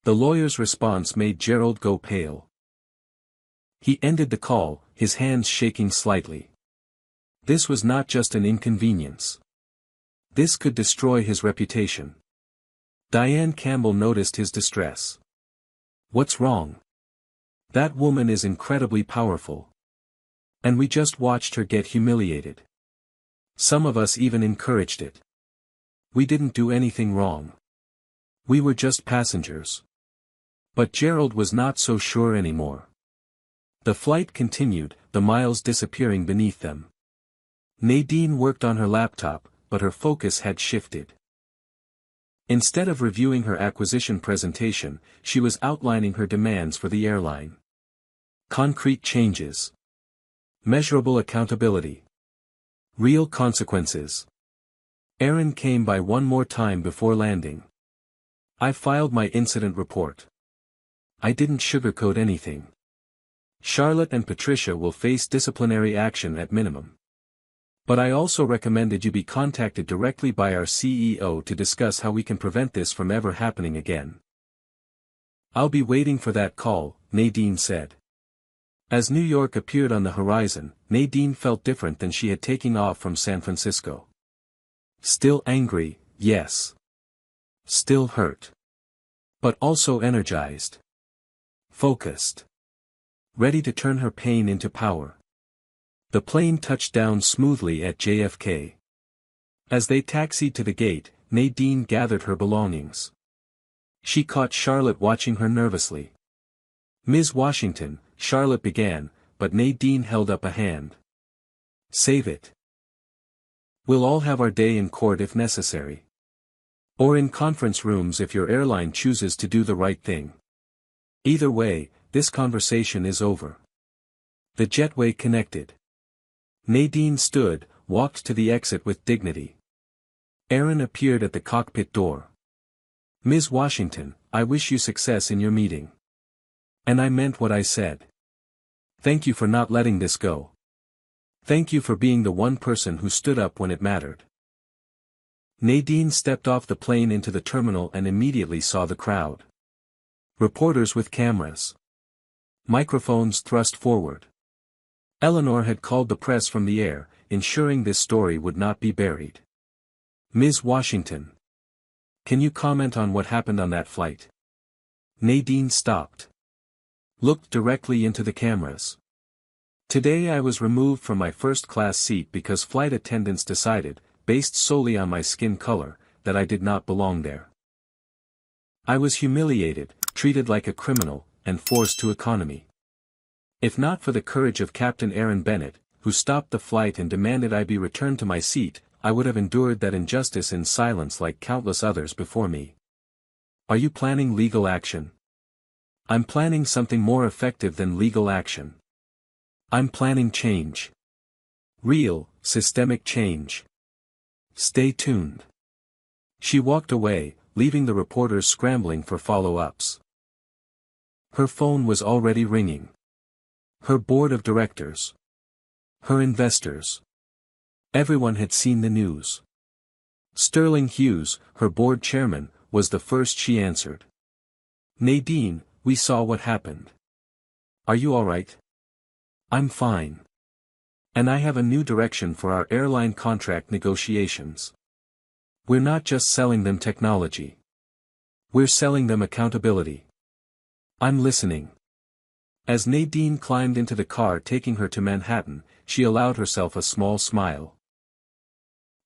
The lawyer's response made Gerald go pale. He ended the call, his hands shaking slightly. This was not just an inconvenience. This could destroy his reputation. Diane Campbell noticed his distress. What's wrong? That woman is incredibly powerful. And we just watched her get humiliated. Some of us even encouraged it. We didn't do anything wrong. We were just passengers. But Gerald was not so sure anymore. The flight continued, the miles disappearing beneath them. Nadine worked on her laptop, but her focus had shifted. Instead of reviewing her acquisition presentation, she was outlining her demands for the airline. Concrete changes. Measurable accountability. Real consequences. Aaron came by one more time before landing. I filed my incident report. I didn't sugarcoat anything. Charlotte and Patricia will face disciplinary action at minimum. But I also recommended you be contacted directly by our CEO to discuss how we can prevent this from ever happening again. I'll be waiting for that call, Nadine said. As New York appeared on the horizon, Nadine felt different than she had taken off from San Francisco. Still angry, yes. Still hurt. But also energized. Focused. Ready to turn her pain into power. The plane touched down smoothly at JFK. As they taxied to the gate, Nadine gathered her belongings. She caught Charlotte watching her nervously. Ms. Washington, Charlotte began, but Nadine held up a hand. Save it. We'll all have our day in court if necessary. Or in conference rooms if your airline chooses to do the right thing. Either way, this conversation is over. The jetway connected. Nadine stood, walked to the exit with dignity. Aaron appeared at the cockpit door. Ms. Washington, I wish you success in your meeting. And I meant what I said. Thank you for not letting this go. Thank you for being the one person who stood up when it mattered. Nadine stepped off the plane into the terminal and immediately saw the crowd. Reporters with cameras. Microphones thrust forward. Eleanor had called the press from the air, ensuring this story would not be buried. Ms. Washington. Can you comment on what happened on that flight? Nadine stopped. Looked directly into the cameras. Today I was removed from my first-class seat because flight attendants decided, based solely on my skin color, that I did not belong there. I was humiliated, treated like a criminal, and forced to economy. If not for the courage of Captain Aaron Bennett, who stopped the flight and demanded I be returned to my seat, I would have endured that injustice in silence like countless others before me. Are you planning legal action? I'm planning something more effective than legal action. I'm planning change. Real, systemic change. Stay tuned. She walked away, leaving the reporters scrambling for follow-ups. Her phone was already ringing. Her board of directors. Her investors. Everyone had seen the news. Sterling Hughes, her board chairman, was the first she answered. Nadine, we saw what happened. Are you all right? I'm fine. And I have a new direction for our airline contract negotiations. We're not just selling them technology. We're selling them accountability. I'm listening. As Nadine climbed into the car taking her to Manhattan, she allowed herself a small smile.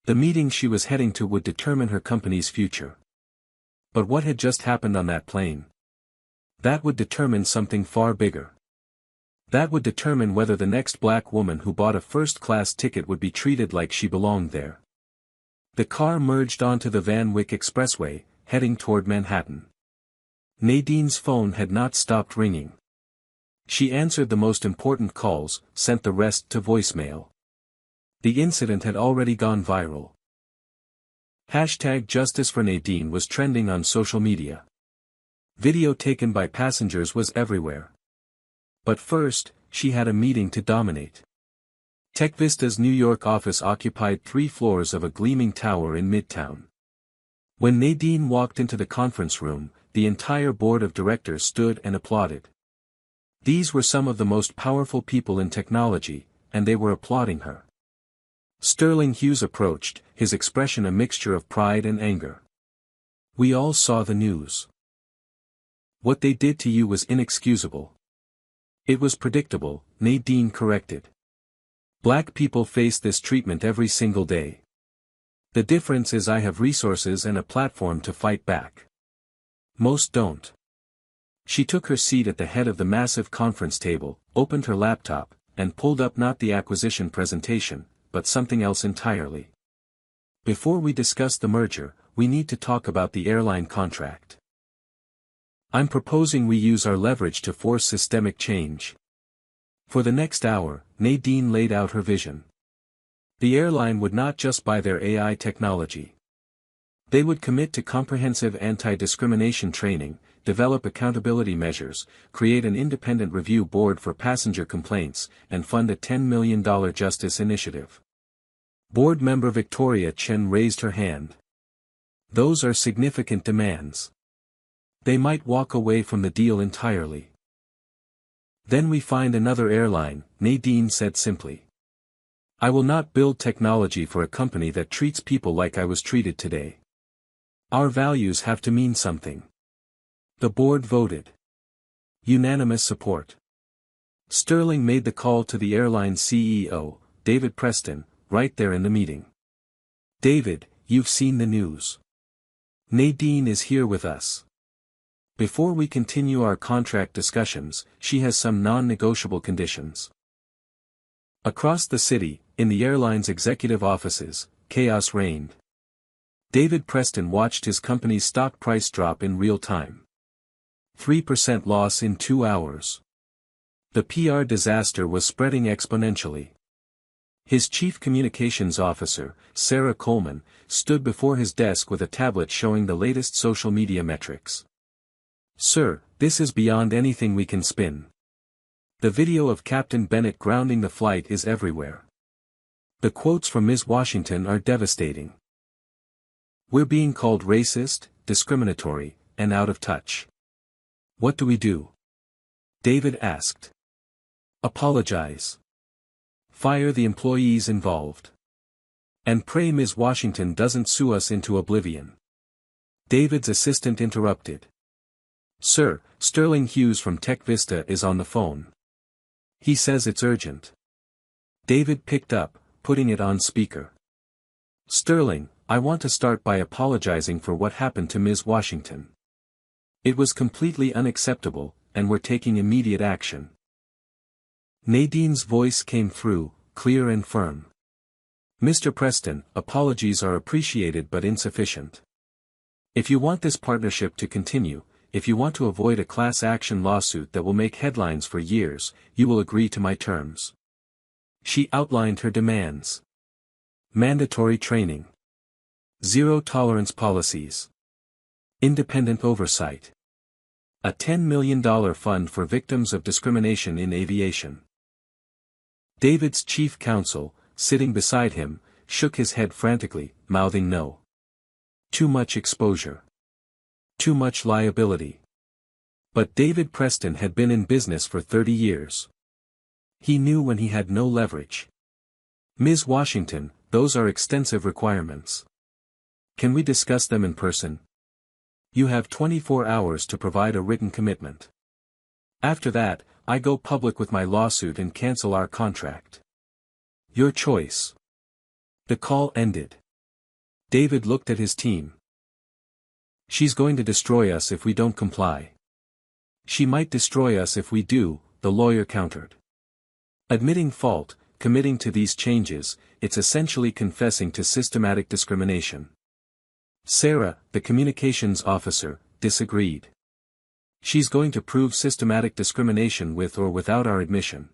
The meeting she was heading to would determine her company's future. But what had just happened on that plane? That would determine something far bigger. That would determine whether the next black woman who bought a first-class ticket would be treated like she belonged there. The car merged onto the Van Wyck Expressway, heading toward Manhattan. Nadine's phone had not stopped ringing. She answered the most important calls, sent the rest to voicemail. The incident had already gone viral. #Justice for Nadine was trending on social media. Video taken by passengers was everywhere. But first, she had a meeting to dominate. TechVista's New York office occupied 3 floors of a gleaming tower in Midtown. When Nadine walked into the conference room, the entire board of directors stood and applauded. These were some of the most powerful people in technology, and they were applauding her. Sterling Hughes approached, his expression a mixture of pride and anger. We all saw the news. What they did to you was inexcusable. It was predictable, Nadine corrected. Black people face this treatment every single day. The difference is I have resources and a platform to fight back. Most don't. She took her seat at the head of the massive conference table, opened her laptop, and pulled up not the acquisition presentation, but something else entirely. Before we discuss the merger, we need to talk about the airline contract. I'm proposing we use our leverage to force systemic change. For the next hour, Nadine laid out her vision. The airline would not just buy their AI technology. They would commit to comprehensive anti-discrimination training, develop accountability measures, create an independent review board for passenger complaints, and fund a $10 million justice initiative. Board member Victoria Chen raised her hand. Those are significant demands. They might walk away from the deal entirely. Then we find another airline, Nadine said simply. I will not build technology for a company that treats people like I was treated today. Our values have to mean something. The board voted. Unanimous support. Sterling made the call to the airline's CEO, David Preston, right there in the meeting. David, you've seen the news. Nadine is here with us. Before we continue our contract discussions, she has some non-negotiable conditions. Across the city, in the airline's executive offices, chaos reigned. David Preston watched his company's stock price drop in real time. 3% loss in 2 hours. The PR disaster was spreading exponentially. His chief communications officer, Sarah Coleman, stood before his desk with a tablet showing the latest social media metrics. Sir, this is beyond anything we can spin. The video of Captain Bennett grounding the flight is everywhere. The quotes from Ms. Washington are devastating. We're being called racist, discriminatory, and out of touch. What do we do? David asked. Apologize. Fire the employees involved. And pray Ms. Washington doesn't sue us into oblivion. David's assistant interrupted. Sir, Sterling Hughes from TechVista is on the phone. He says it's urgent. David picked up, putting it on speaker. Sterling, I want to start by apologizing for what happened to Ms. Washington. It was completely unacceptable, and we're taking immediate action. Nadine's voice came through, clear and firm. Mr. Preston, apologies are appreciated but insufficient. If you want this partnership to continue, if you want to avoid a class action lawsuit that will make headlines for years, you will agree to my terms. She outlined her demands. Mandatory training. Zero-tolerance policies. Independent oversight. A $10 million fund for victims of discrimination in aviation. David's chief counsel, sitting beside him, shook his head frantically, mouthing no. Too much exposure. Too much liability. But David Preston had been in business for 30 years. He knew when he had no leverage. Ms. Washington, those are extensive requirements. Can we discuss them in person? You have 24 hours to provide a written commitment. After that, I go public with my lawsuit and cancel our contract. Your choice. The call ended. David looked at his team. She's going to destroy us if we don't comply. She might destroy us if we do, the lawyer countered. Admitting fault, committing to these changes, it's essentially confessing to systematic discrimination. Sarah, the communications officer, disagreed. She's going to prove systematic discrimination with or without our admission.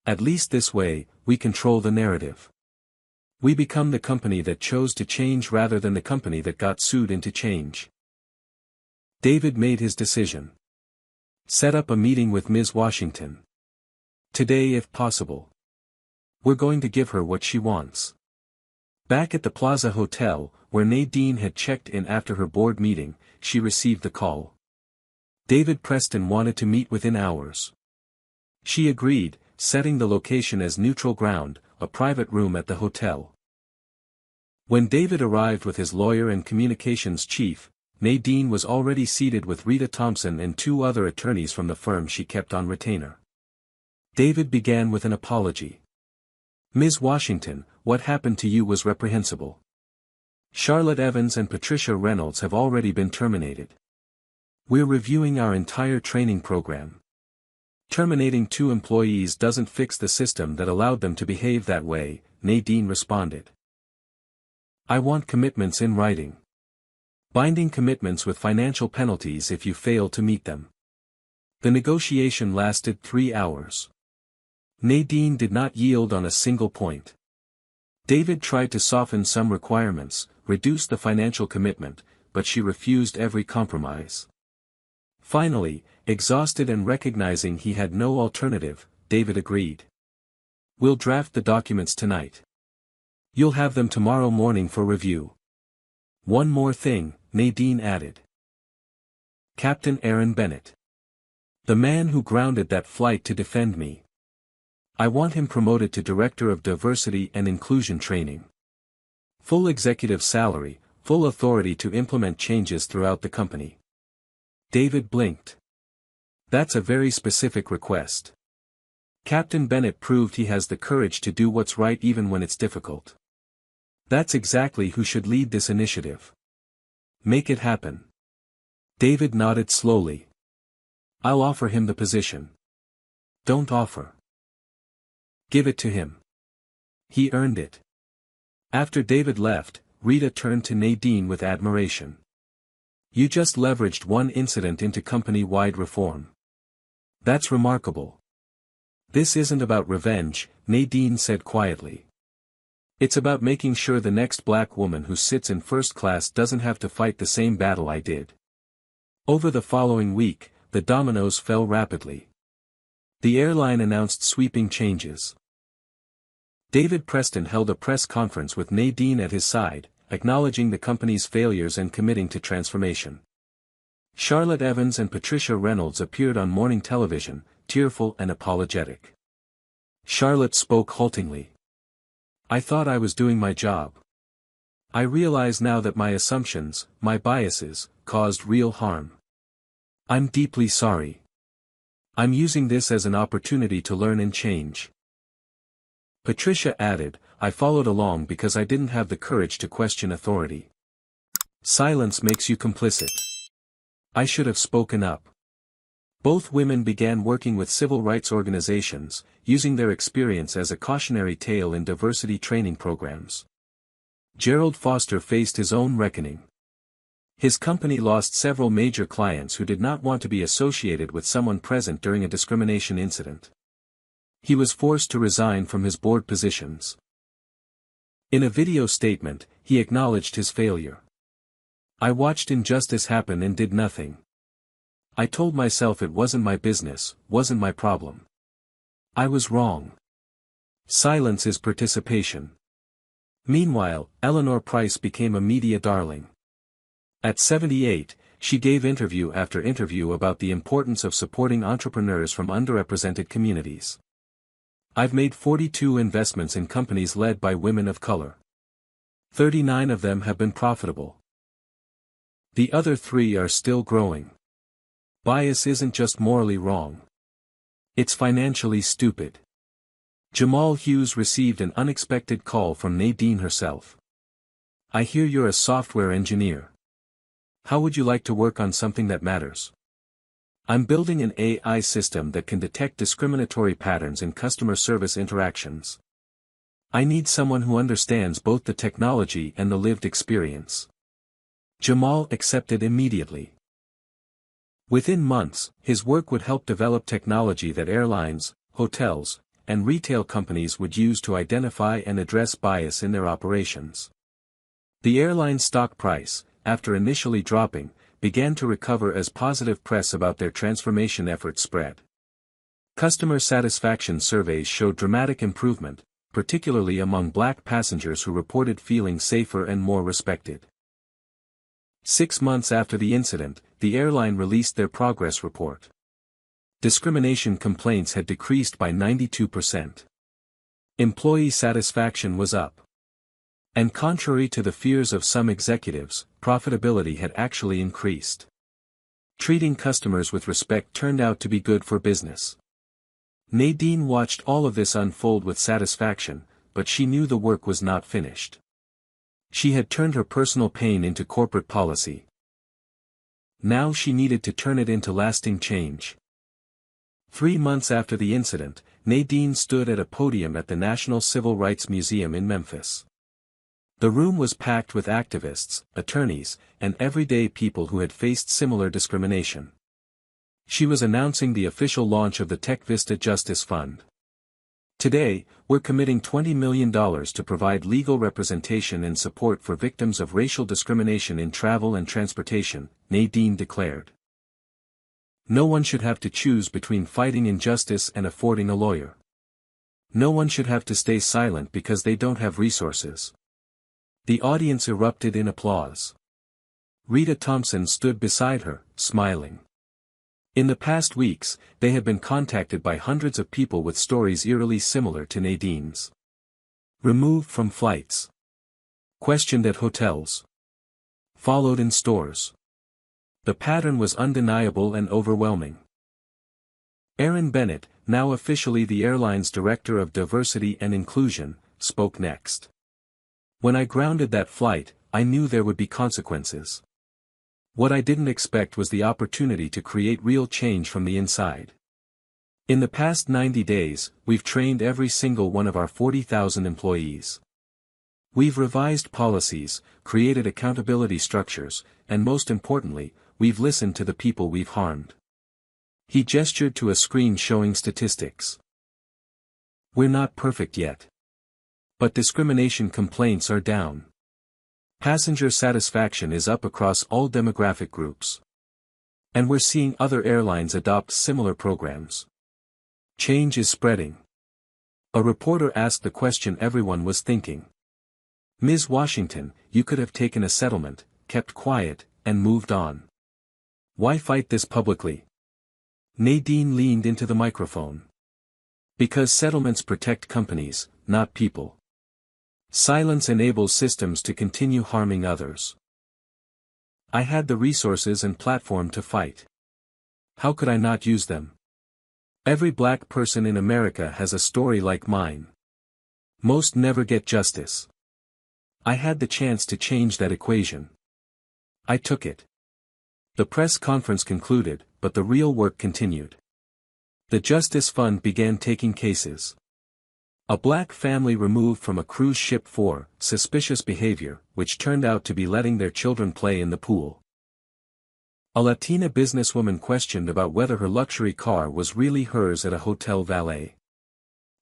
At least this way, we control the narrative. We become the company that chose to change rather than the company that got sued into change. David made his decision. Set up a meeting with Ms. Washington. Today if possible. We're going to give her what she wants. Back at the Plaza Hotel, where Nadine had checked in after her board meeting, she received the call. David Preston wanted to meet within hours. She agreed, setting the location as neutral ground, a private room at the hotel. When David arrived with his lawyer and communications chief, Nadine was already seated with Rita Thompson and 2 other attorneys from the firm she kept on retainer. David began with an apology. Ms. Washington, what happened to you was reprehensible. Charlotte Evans and Patricia Reynolds have already been terminated. We're reviewing our entire training program. Terminating 2 employees doesn't fix the system that allowed them to behave that way, Nadine responded. I want commitments in writing. Binding commitments with financial penalties if you fail to meet them. The negotiation lasted 3 hours. Nadine did not yield on a single point. David tried to soften some requirements, reduce the financial commitment, but she refused every compromise. Finally, exhausted and recognizing he had no alternative, David agreed. We'll draft the documents tonight. You'll have them tomorrow morning for review. One more thing, Nadine added. Captain Aaron Bennett. The man who grounded that flight to defend me. I want him promoted to Director of Diversity and Inclusion Training. Full executive salary, full authority to implement changes throughout the company. David blinked. That's a very specific request. Captain Bennett proved he has the courage to do what's right even when it's difficult. That's exactly who should lead this initiative. Make it happen. David nodded slowly. I'll offer him the position. Don't offer. Give it to him. He earned it. After David left, Rita turned to Nadine with admiration. You just leveraged one incident into company-wide reform. That's remarkable. This isn't about revenge, Nadine said quietly. It's about making sure the next black woman who sits in first class doesn't have to fight the same battle I did. Over the following week, the dominoes fell rapidly. The airline announced sweeping changes. David Preston held a press conference with Nadine at his side, acknowledging the company's failures and committing to transformation. Charlotte Evans and Patricia Reynolds appeared on morning television, tearful and apologetic. Charlotte spoke haltingly. I thought I was doing my job. I realize now that my assumptions, my biases, caused real harm. I'm deeply sorry. I'm using this as an opportunity to learn and change. Patricia added, I followed along because I didn't have the courage to question authority. Silence makes you complicit. I should have spoken up. Both women began working with civil rights organizations, using their experience as a cautionary tale in diversity training programs. Gerald Foster faced his own reckoning. His company lost several major clients who did not want to be associated with someone present during a discrimination incident. He was forced to resign from his board positions. In a video statement, he acknowledged his failure. I watched injustice happen and did nothing. I told myself it wasn't my business, wasn't my problem. I was wrong. Silence is participation. Meanwhile, Eleanor Price became a media darling. At 78, she gave interview after interview about the importance of supporting entrepreneurs from underrepresented communities. I've made 42 investments in companies led by women of color. 39 of them have been profitable. The other 3 are still growing. Bias isn't just morally wrong. It's financially stupid. Jamal Hughes received an unexpected call from Nadine herself. I hear you're a software engineer. How would you like to work on something that matters? I'm building an AI system that can detect discriminatory patterns in customer service interactions. I need someone who understands both the technology and the lived experience. Jamal accepted immediately. Within months, his work would help develop technology that airlines, hotels, and retail companies would use to identify and address bias in their operations. The airline stock price, after initially dropping, began to recover as positive press about their transformation efforts spread. Customer satisfaction surveys showed dramatic improvement, particularly among Black passengers who reported feeling safer and more respected. 6 months after the incident, the airline released their progress report. Discrimination complaints had decreased by 92%. Employee satisfaction was up. And contrary to the fears of some executives, profitability had actually increased. Treating customers with respect turned out to be good for business. Nadine watched all of this unfold with satisfaction, but she knew the work was not finished. She had turned her personal pain into corporate policy. Now she needed to turn it into lasting change. 3 months after the incident, Nadine stood at a podium at the National Civil Rights Museum in Memphis. The room was packed with activists, attorneys, and everyday people who had faced similar discrimination. She was announcing the official launch of the Tech Vista Justice Fund. Today, we're committing $20 million to provide legal representation and support for victims of racial discrimination in travel and transportation, Nadine declared. No one should have to choose between fighting injustice and affording a lawyer. No one should have to stay silent because they don't have resources. The audience erupted in applause. Rita Thompson stood beside her, smiling. In the past weeks, they had been contacted by hundreds of people with stories eerily similar to Nadine's. Removed from flights. Questioned at hotels. Followed in stores. The pattern was undeniable and overwhelming. Erin Bennett, now officially the airline's Director of Diversity and Inclusion, spoke next. When I grounded that flight, I knew there would be consequences. What I didn't expect was the opportunity to create real change from the inside. In the past 90 days, we've trained every single one of our 40,000 employees. We've revised policies, created accountability structures, and most importantly, we've listened to the people we've harmed. He gestured to a screen showing statistics. We're not perfect yet. But discrimination complaints are down. Passenger satisfaction is up across all demographic groups. And we're seeing other airlines adopt similar programs. Change is spreading. A reporter asked the question everyone was thinking. Ms. Washington, you could have taken a settlement, kept quiet, and moved on. Why fight this publicly? Nadine leaned into the microphone. Because settlements protect companies, not people. Silence enables systems to continue harming others. I had the resources and platform to fight. How could I not use them? Every black person in America has a story like mine. Most never get justice. I had the chance to change that equation. I took it. The press conference concluded, but the real work continued. The Justice Fund began taking cases. A black family removed from a cruise ship for suspicious behavior, which turned out to be letting their children play in the pool. A Latina businesswoman questioned about whether her luxury car was really hers at a hotel valet.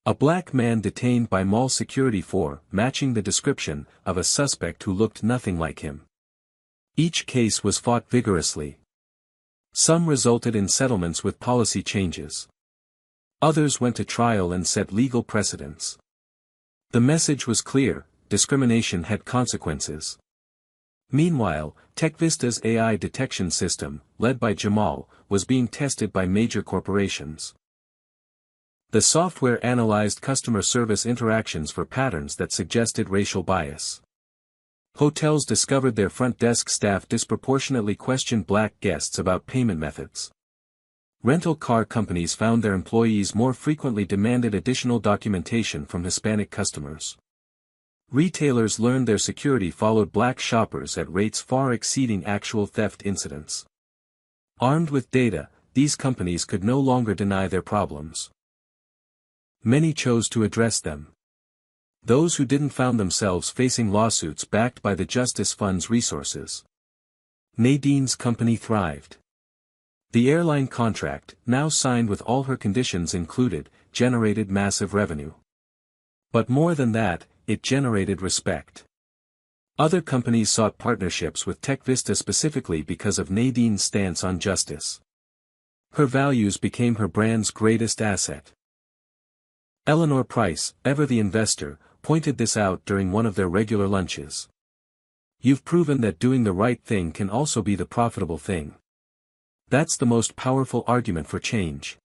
A black man detained by mall security for matching the description of a suspect who looked nothing like him. Each case was fought vigorously. Some resulted in settlements with policy changes. Others went to trial and set legal precedents. The message was clear: discrimination had consequences. Meanwhile, TechVista's AI detection system, led by Jamal, was being tested by major corporations. The software analyzed customer service interactions for patterns that suggested racial bias. Hotels discovered their front desk staff disproportionately questioned black guests about payment methods. Rental car companies found their employees more frequently demanded additional documentation from Hispanic customers. Retailers learned their security followed black shoppers at rates far exceeding actual theft incidents. Armed with data, these companies could no longer deny their problems. Many chose to address them. Those who didn't found themselves facing lawsuits backed by the Justice Fund's resources. Nadine's company thrived. The airline contract, now signed with all her conditions included, generated massive revenue. But more than that, it generated respect. Other companies sought partnerships with TechVista specifically because of Nadine's stance on justice. Her values became her brand's greatest asset. Eleanor Price, ever the investor, pointed this out during one of their regular lunches. You've proven that doing the right thing can also be the profitable thing. That's the most powerful argument for change.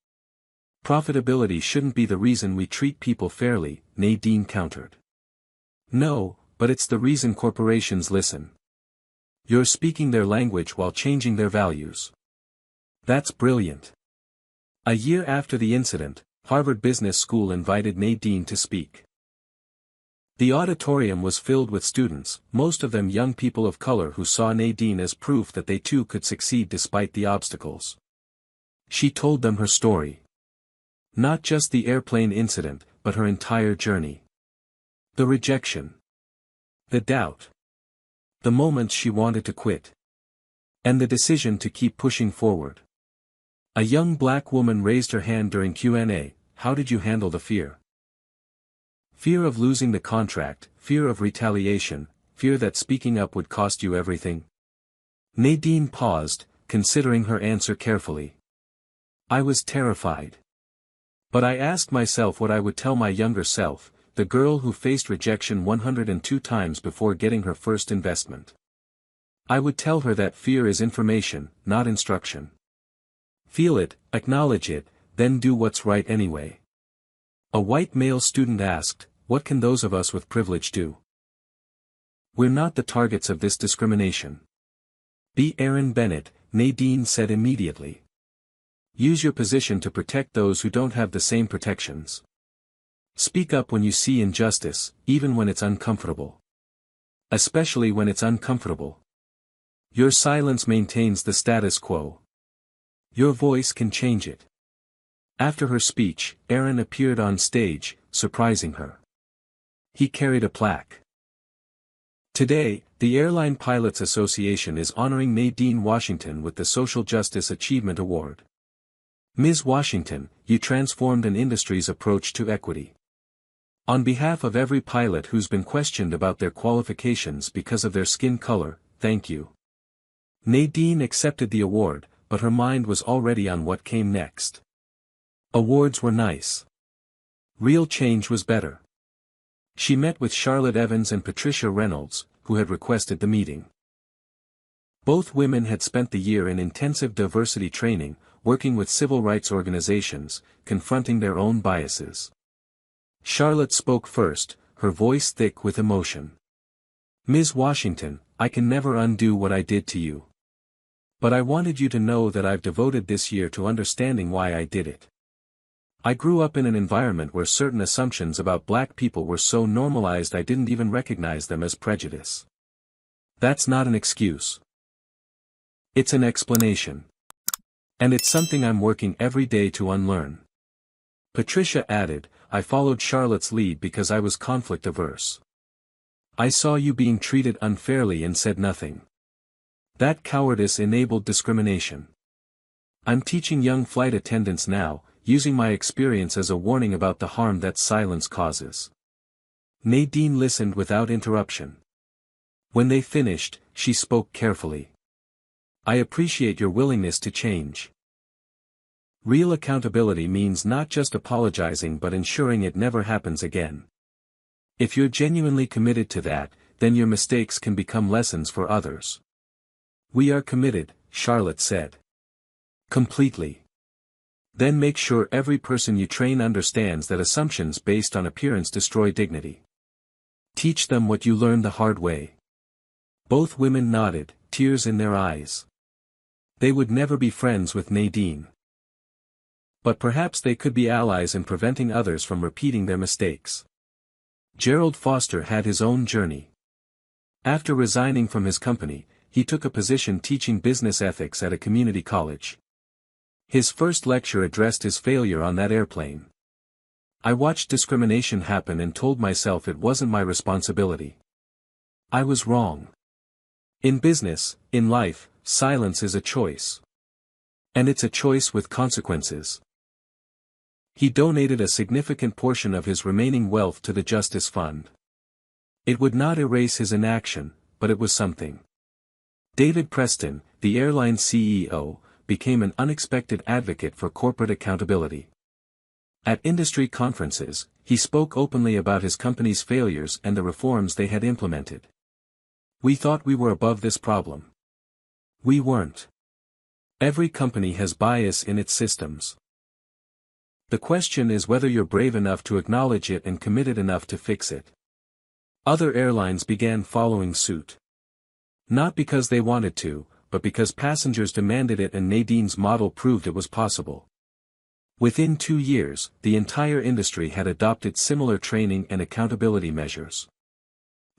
Profitability shouldn't be the reason we treat people fairly, Nadine countered. No, but it's the reason corporations listen. You're speaking their language while changing their values. That's brilliant. A year after the incident, Harvard Business School invited Nadine to speak. The auditorium was filled with students, most of them young people of color who saw Nadine as proof that they too could succeed despite the obstacles. She told them her story. Not just the airplane incident, but her entire journey. The rejection. The doubt. The moments she wanted to quit. And the decision to keep pushing forward. A young black woman raised her hand during Q&A. How did you handle the fear? Fear of losing the contract, fear of retaliation, fear that speaking up would cost you everything. Nadine paused, considering her answer carefully. I was terrified. But I asked myself what I would tell my younger self, the girl who faced rejection 102 times before getting her first investment. I would tell her that fear is information, not instruction. Feel it, acknowledge it, then do what's right anyway. A white male student asked, what can those of us with privilege do? We're not the targets of this discrimination. Be Aaron Bennett, Nadine said immediately. Use your position to protect those who don't have the same protections. Speak up when you see injustice, even when it's uncomfortable. Especially when it's uncomfortable. Your silence maintains the status quo. Your voice can change it. After her speech, Aaron appeared on stage, surprising her. He carried a plaque. Today, the Airline Pilots Association is honoring Nadine Washington with the Social Justice Achievement Award. Ms. Washington, you transformed an industry's approach to equity. On behalf of every pilot who's been questioned about their qualifications because of their skin color, thank you. Nadine accepted the award, but her mind was already on what came next. Awards were nice. Real change was better. She met with Charlotte Evans and Patricia Reynolds, who had requested the meeting. Both women had spent the year in intensive diversity training, working with civil rights organizations, confronting their own biases. Charlotte spoke first, her voice thick with emotion. Ms. Washington, I can never undo what I did to you. But I wanted you to know that I've devoted this year to understanding why I did it. I grew up in an environment where certain assumptions about black people were so normalized I didn't even recognize them as prejudice. That's not an excuse. It's an explanation. And it's something I'm working every day to unlearn. Patricia added, I followed Charlotte's lead because I was conflict-averse. I saw you being treated unfairly and said nothing. That cowardice enabled discrimination. I'm teaching young flight attendants now, using my experience as a warning about the harm that silence causes. Nadine listened without interruption. When they finished, she spoke carefully. I appreciate your willingness to change. Real accountability means not just apologizing but ensuring it never happens again. If you're genuinely committed to that, then your mistakes can become lessons for others. We are committed, Charlotte said. Completely. Then make sure every person you train understands that assumptions based on appearance destroy dignity. Teach them what you learned the hard way. Both women nodded, tears in their eyes. They would never be friends with Nadine. But perhaps they could be allies in preventing others from repeating their mistakes. Gerald Foster had his own journey. After resigning from his company, he took a position teaching business ethics at a community college. His first lecture addressed his failure on that airplane. I watched discrimination happen and told myself it wasn't my responsibility. I was wrong. In business, in life, silence is a choice. And it's a choice with consequences. He donated a significant portion of his remaining wealth to the Justice Fund. It would not erase his inaction, but it was something. David Preston, the airline's CEO, became an unexpected advocate for corporate accountability. At industry conferences, he spoke openly about his company's failures and the reforms they had implemented. We thought we were above this problem. We weren't. Every company has bias in its systems. The question is whether you're brave enough to acknowledge it and committed enough to fix it. Other airlines began following suit. Not because they wanted to, but because passengers demanded it and Nadine's model proved it was possible. Within 2 years, the entire industry had adopted similar training and accountability measures.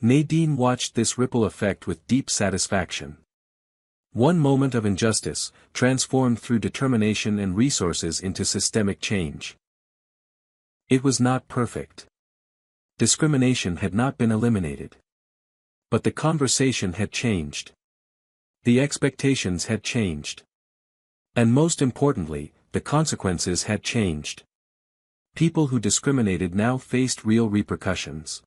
Nadine watched this ripple effect with deep satisfaction. One moment of injustice, transformed through determination and resources into systemic change. It was not perfect. Discrimination had not been eliminated. But the conversation had changed. The expectations had changed. And most importantly, the consequences had changed. People who discriminated now faced real repercussions.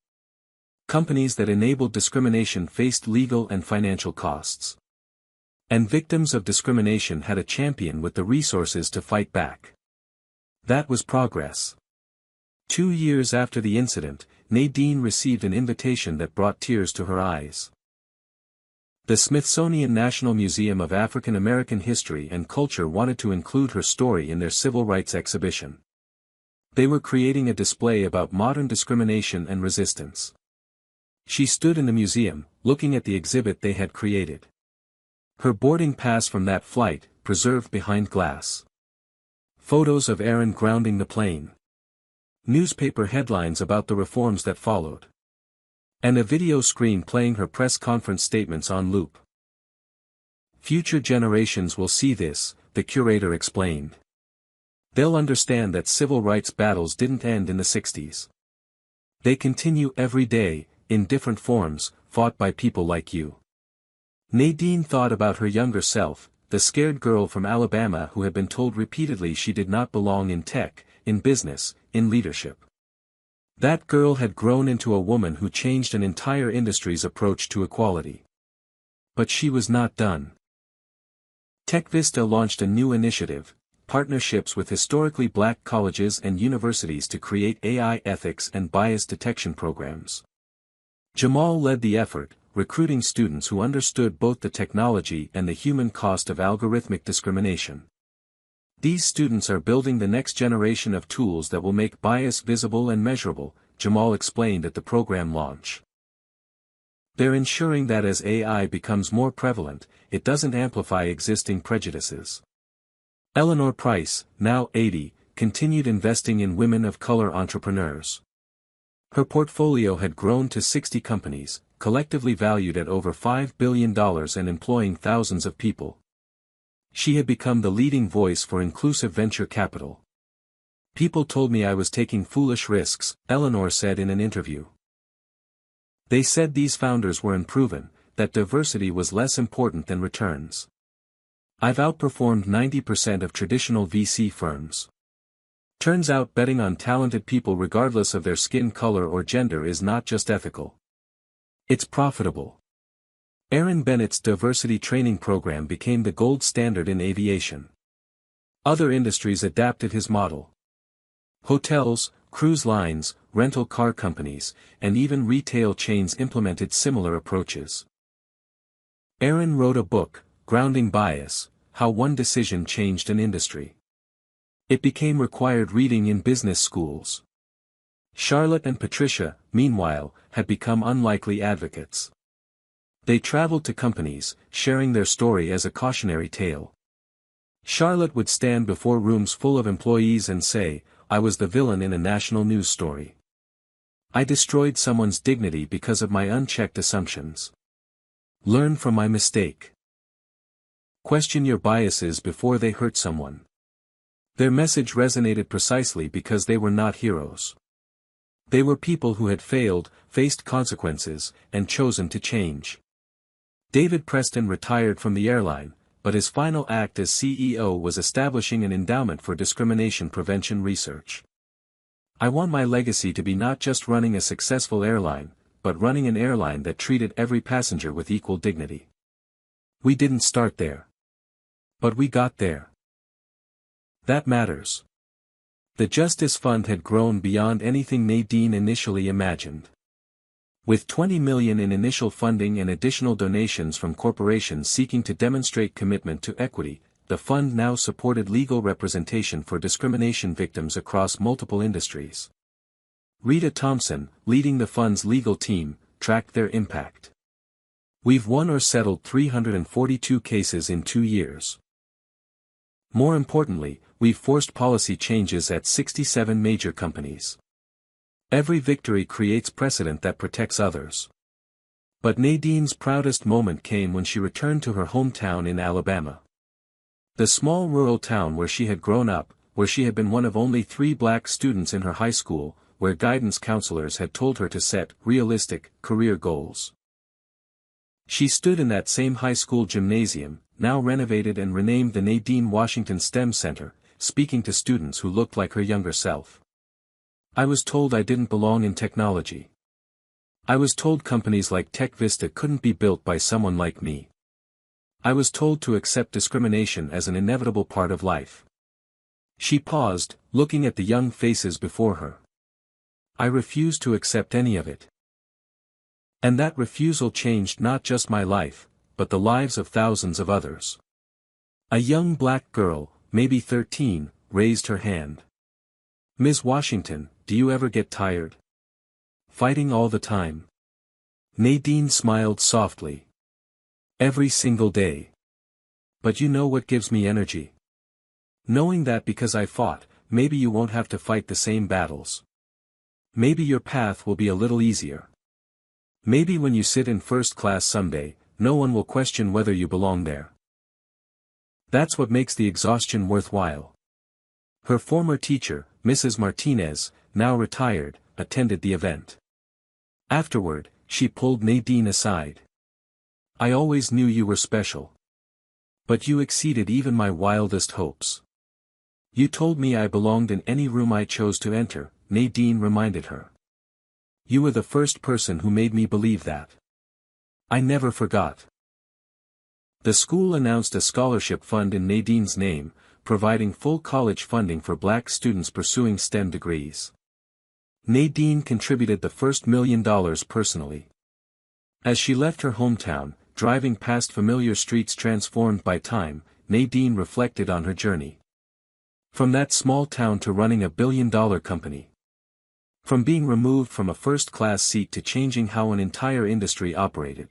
Companies that enabled discrimination faced legal and financial costs. And victims of discrimination had a champion with the resources to fight back. That was progress. 2 years after the incident, Nadine received an invitation that brought tears to her eyes. The Smithsonian National Museum of African American History and Culture wanted to include her story in their civil rights exhibition. They were creating a display about modern discrimination and resistance. She stood in the museum, looking at the exhibit they had created. Her boarding pass from that flight, preserved behind glass. Photos of Aaron grounding the plane. Newspaper headlines about the reforms that followed. And a video screen playing her press conference statements on loop. Future generations will see this, the curator explained. They'll understand that civil rights battles didn't end in the 60s. They continue every day, in different forms, fought by people like you. Nadine thought about her younger self, the scared girl from Alabama who had been told repeatedly she did not belong in tech, in business, in leadership. That girl had grown into a woman who changed an entire industry's approach to equality. But she was not done. TechVista launched a new initiative, partnerships with historically black colleges and universities to create AI ethics and bias detection programs. Jamal led the effort, recruiting students who understood both the technology and the human cost of algorithmic discrimination. These students are building the next generation of tools that will make bias visible and measurable, Jamal explained at the program launch. They're ensuring that as AI becomes more prevalent, it doesn't amplify existing prejudices. Eleanor Price, now 80, continued investing in women of color entrepreneurs. Her portfolio had grown to 60 companies, collectively valued at over $5 billion and employing thousands of people. She had become the leading voice for inclusive venture capital. "People told me I was taking foolish risks," Eleanor said in an interview. "They said these founders were unproven, that diversity was less important than returns. I've outperformed 90% of traditional VC firms. Turns out betting on talented people regardless of their skin color or gender is not just ethical. It's profitable." Erin Bennett's diversity training program became the gold standard in aviation. Other industries adapted his model. Hotels, cruise lines, rental car companies, and even retail chains implemented similar approaches. Erin wrote a book, Grounding Bias: How One Decision Changed an Industry. It became required reading in business schools. Charlotte and Patricia, meanwhile, had become unlikely advocates. They traveled to companies, sharing their story as a cautionary tale. Charlotte would stand before rooms full of employees and say, "I was the villain in a national news story. I destroyed someone's dignity because of my unchecked assumptions. Learn from my mistake. Question your biases before they hurt someone." Their message resonated precisely because they were not heroes. They were people who had failed, faced consequences, and chosen to change. David Preston retired from the airline, but his final act as CEO was establishing an endowment for discrimination prevention research. "I want my legacy to be not just running a successful airline, but running an airline that treated every passenger with equal dignity. We didn't start there. But we got there. That matters." The Justice Fund had grown beyond anything Nadine initially imagined. With $20 million in initial funding and additional donations from corporations seeking to demonstrate commitment to equity, the fund now supported legal representation for discrimination victims across multiple industries. Rita Thompson, leading the fund's legal team, tracked their impact. "We've won or settled 342 cases in 2 years. More importantly, we've forced policy changes at 67 major companies. Every victory creates precedent that protects others." But Nadine's proudest moment came when she returned to her hometown in Alabama. The small rural town where she had grown up, where she had been one of only 3 black students in her high school, where guidance counselors had told her to set realistic career goals. She stood in that same high school gymnasium, now renovated and renamed the Nadine Washington STEM Center, speaking to students who looked like her younger self. "I was told I didn't belong in technology. I was told companies like Tech Vista couldn't be built by someone like me. I was told to accept discrimination as an inevitable part of life." She paused, looking at the young faces before her. "I refused to accept any of it. And that refusal changed not just my life, but the lives of thousands of others." A young black girl, maybe 13, raised her hand. "Ms. Washington, do you ever get tired? Fighting all the time?" Nadine smiled softly. "Every single day. But you know what gives me energy? Knowing that because I fought, maybe you won't have to fight the same battles. Maybe your path will be a little easier. Maybe when you sit in first class someday, no one will question whether you belong there. That's what makes the exhaustion worthwhile." Her former teacher, Mrs. Martinez, now retired, attended the event. Afterward, she pulled Nadine aside. "I always knew you were special. But you exceeded even my wildest hopes. You told me I belonged in any room I chose to enter," Nadine reminded her. "You were the first person who made me believe that. I never forgot." The school announced a scholarship fund in Nadine's name, providing full college funding for black students pursuing STEM degrees. Nadine contributed the first $1 million personally. As she left her hometown, driving past familiar streets transformed by time, Nadine reflected on her journey. From that small town to running a billion-dollar company. From being removed from a first-class seat to changing how an entire industry operated.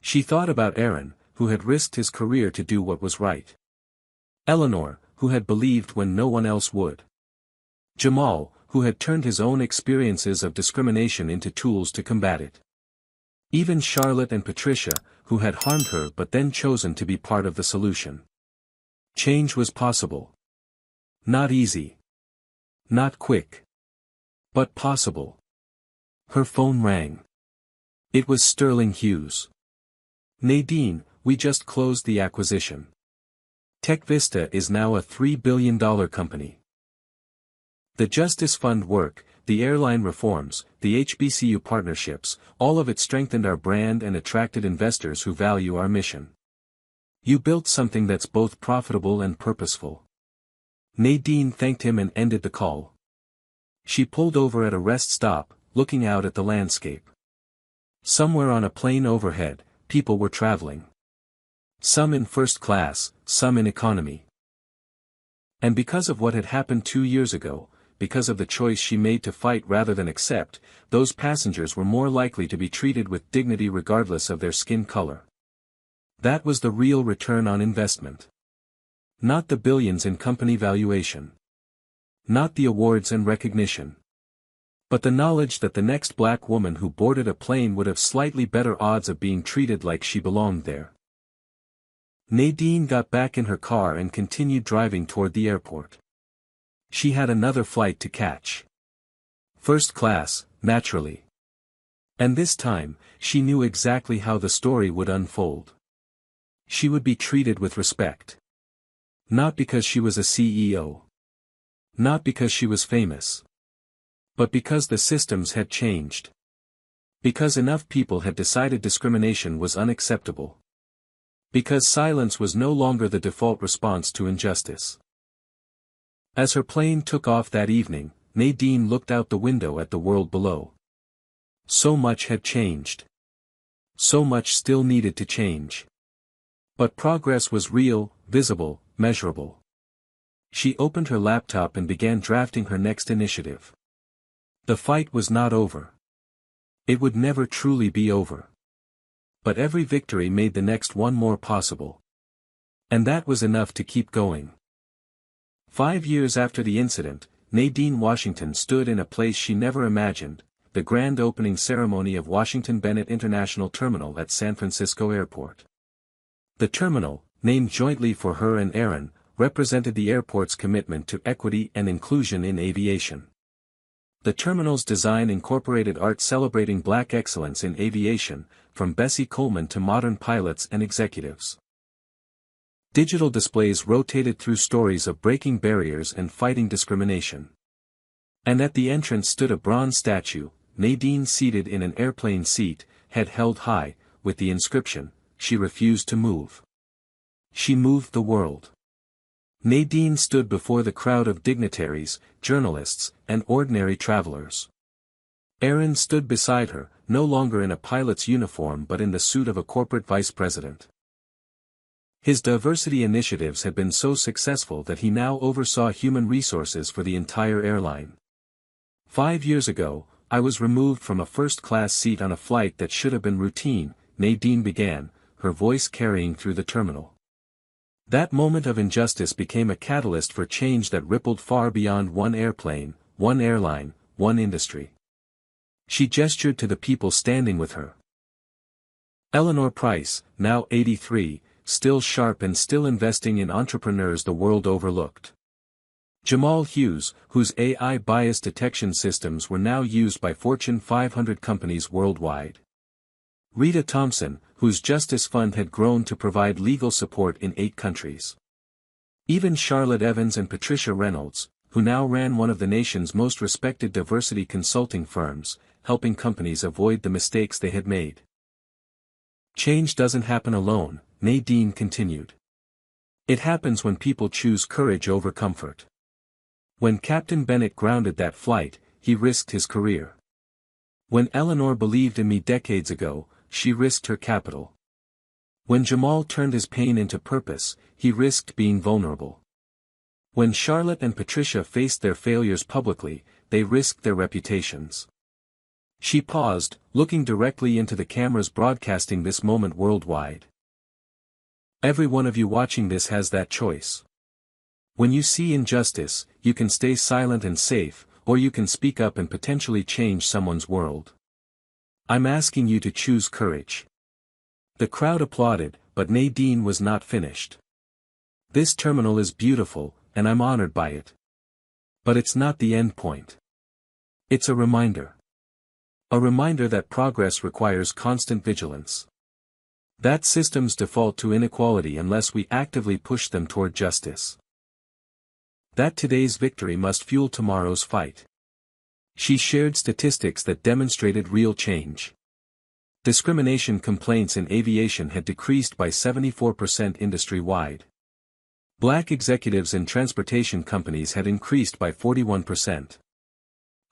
She thought about Aaron, who had risked his career to do what was right. Eleanor, who had believed when no one else would. Jamal, who had turned his own experiences of discrimination into tools to combat it. Even Charlotte and Patricia, who had harmed her but then chosen to be part of the solution. Change was possible. Not easy. Not quick. But possible. Her phone rang. It was Sterling Hughes. "Nadine, we just closed the acquisition. TechVista is now a $3 billion company. The Justice Fund work, the airline reforms, the HBCU partnerships, all of it strengthened our brand and attracted investors who value our mission. You built something that's both profitable and purposeful." Nadine thanked him and ended the call. She pulled over at a rest stop, looking out at the landscape. Somewhere on a plane overhead, people were traveling. Some in first class, some in economy. And because of what had happened 2 years ago, because of the choice she made to fight rather than accept, those passengers were more likely to be treated with dignity regardless of their skin color. That was the real return on investment. Not the billions in company valuation. Not the awards and recognition. But the knowledge that the next black woman who boarded a plane would have slightly better odds of being treated like she belonged there. Nadine got back in her car and continued driving toward the airport. She had another flight to catch. First class, naturally. And this time, she knew exactly how the story would unfold. She would be treated with respect. Not because she was a CEO. Not because she was famous. But because the systems had changed. Because enough people had decided discrimination was unacceptable. Because silence was no longer the default response to injustice. As her plane took off that evening, Nadine looked out the window at the world below. So much had changed. So much still needed to change. But progress was real, visible, measurable. She opened her laptop and began drafting her next initiative. The fight was not over. It would never truly be over. But every victory made the next one more possible. And that was enough to keep going. 5 years after the incident, Nadine Washington stood in a place she never imagined, the grand opening ceremony of Washington Bennett International Terminal at San Francisco Airport. The terminal, named jointly for her and Aaron, represented the airport's commitment to equity and inclusion in aviation. The terminal's design incorporated art celebrating black excellence in aviation, from Bessie Coleman to modern pilots and executives. Digital displays rotated through stories of breaking barriers and fighting discrimination. And at the entrance stood a bronze statue, Nadine seated in an airplane seat, head held high, with the inscription, "She refused to move. She moved the world." Nadine stood before the crowd of dignitaries, journalists, and ordinary travelers. Aaron stood beside her, no longer in a pilot's uniform but in the suit of a corporate vice president. His diversity initiatives had been so successful that he now oversaw human resources for the entire airline. 5 years ago, I was removed from a first-class seat on a flight that should have been routine, Nadine began, her voice carrying through the terminal. That moment of injustice became a catalyst for change that rippled far beyond one airplane, one airline, one industry. She gestured to the people standing with her. Eleanor Price, now 83, still sharp and still investing in entrepreneurs the world overlooked. Jamal Hughes, whose AI bias detection systems were now used by Fortune 500 companies worldwide. Rita Thompson, whose Justice Fund had grown to provide legal support in 8 countries. Even Charlotte Evans and Patricia Reynolds, who now ran one of the nation's most respected diversity consulting firms, helping companies avoid the mistakes they had made. Change doesn't happen alone, Nadine continued. It happens when people choose courage over comfort. When Captain Bennett grounded that flight, he risked his career. When Eleanor believed in me decades ago, she risked her capital. When Jamal turned his pain into purpose, he risked being vulnerable. When Charlotte and Patricia faced their failures publicly, they risked their reputations. She paused, looking directly into the cameras broadcasting this moment worldwide. Every one of you watching this has that choice. When you see injustice, you can stay silent and safe, or you can speak up and potentially change someone's world. I'm asking you to choose courage. The crowd applauded, but Nadine was not finished. This terminal is beautiful, and I'm honored by it. But it's not the end point. It's a reminder. A reminder that progress requires constant vigilance. That systems default to inequality unless we actively push them toward justice. That today's victory must fuel tomorrow's fight. She shared statistics that demonstrated real change. Discrimination complaints in aviation had decreased by 74% industry-wide. Black executives in transportation companies had increased by 41%.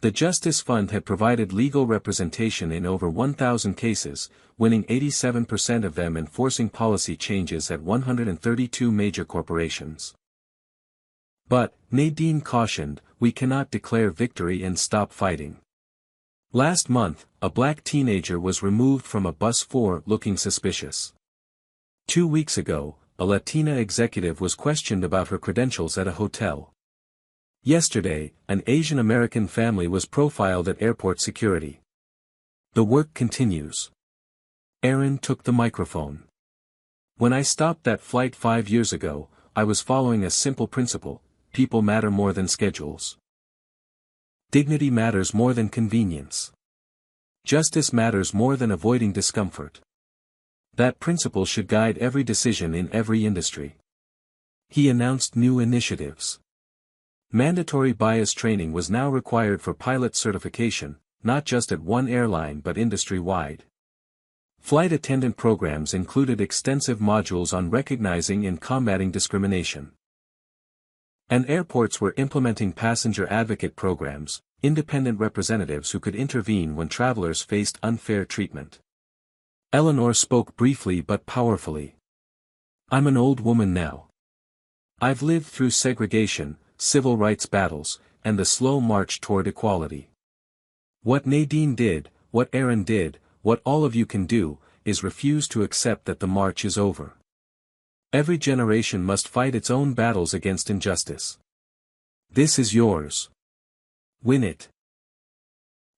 The Justice Fund had provided legal representation in over 1,000 cases, winning 87% of them and forcing policy changes at 132 major corporations. But, Nadine cautioned, we cannot declare victory and stop fighting. Last month, a black teenager was removed from a bus for looking suspicious. 2 weeks ago, a Latina executive was questioned about her credentials at a hotel. Yesterday, an Asian American family was profiled at airport security. The work continues. Aaron took the microphone. When I stopped that flight 5 years ago, I was following a simple principle: people matter more than schedules. Dignity matters more than convenience. Justice matters more than avoiding discomfort. That principle should guide every decision in every industry. He announced new initiatives. Mandatory bias training was now required for pilot certification, not just at one airline but industry-wide. Flight attendant programs included extensive modules on recognizing and combating discrimination. And airports were implementing passenger advocate programs, independent representatives who could intervene when travelers faced unfair treatment. Eleanor spoke briefly but powerfully. I'm an old woman now. I've lived through segregation, civil rights battles, and the slow march toward equality. What Nadine did, what Aaron did, what all of you can do, is refuse to accept that the march is over. Every generation must fight its own battles against injustice. This is yours. Win it.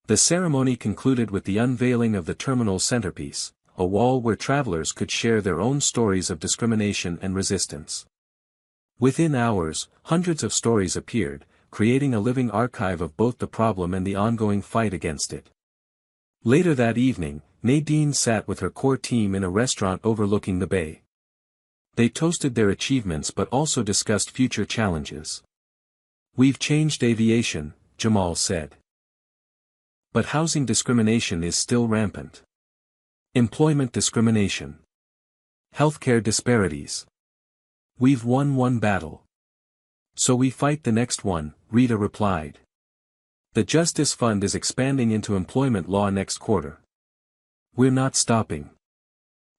The ceremony concluded with the unveiling of the terminal centerpiece, a wall where travelers could share their own stories of discrimination and resistance. Within hours, hundreds of stories appeared, creating a living archive of both the problem and the ongoing fight against it. Later that evening, Nadine sat with her core team in a restaurant overlooking the bay. They toasted their achievements but also discussed future challenges. We've changed aviation, Jamal said. But housing discrimination is still rampant. Employment discrimination. Healthcare disparities. We've won one battle. So we fight the next one, Rita replied. The Justice Fund is expanding into employment law next quarter. We're not stopping.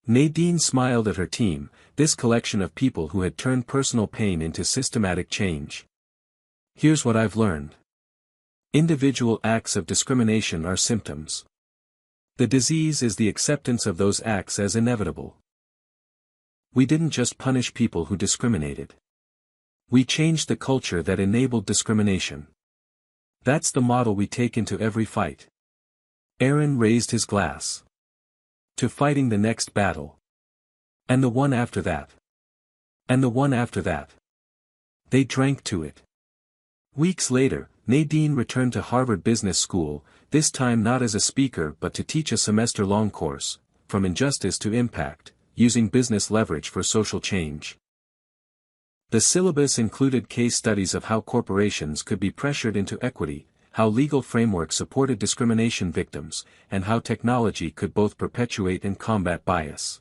Nadine smiled at her team, this collection of people who had turned personal pain into systematic change. Here's what I've learned. Individual acts of discrimination are symptoms. The disease is the acceptance of those acts as inevitable. We didn't just punish people who discriminated. We changed the culture that enabled discrimination. That's the model we take into every fight. Aaron raised his glass. To fighting the next battle. And the one after that. And the one after that. They drank to it. Weeks later, Nadine returned to Harvard Business School, this time not as a speaker but to teach a semester-long course, From Injustice to Impact, Using Business Leverage for Social Change. The syllabus included case studies of how corporations could be pressured into equity, how legal frameworks supported discrimination victims, and how technology could both perpetuate and combat bias.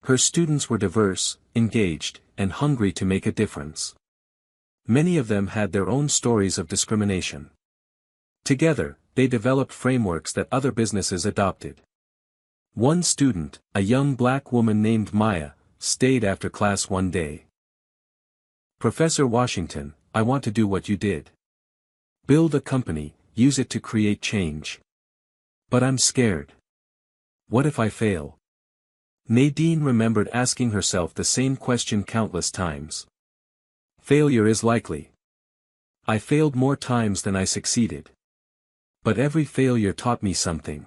Her students were diverse, engaged, and hungry to make a difference. Many of them had their own stories of discrimination. Together, they developed frameworks that other businesses adopted. One student, a young black woman named Maya, stayed after class one day. Professor Washington, I want to do what you did. Build a company, use it to create change. But I'm scared. What if I fail? Nadine remembered asking herself the same question countless times. Failure is likely. I failed more times than I succeeded. But every failure taught me something.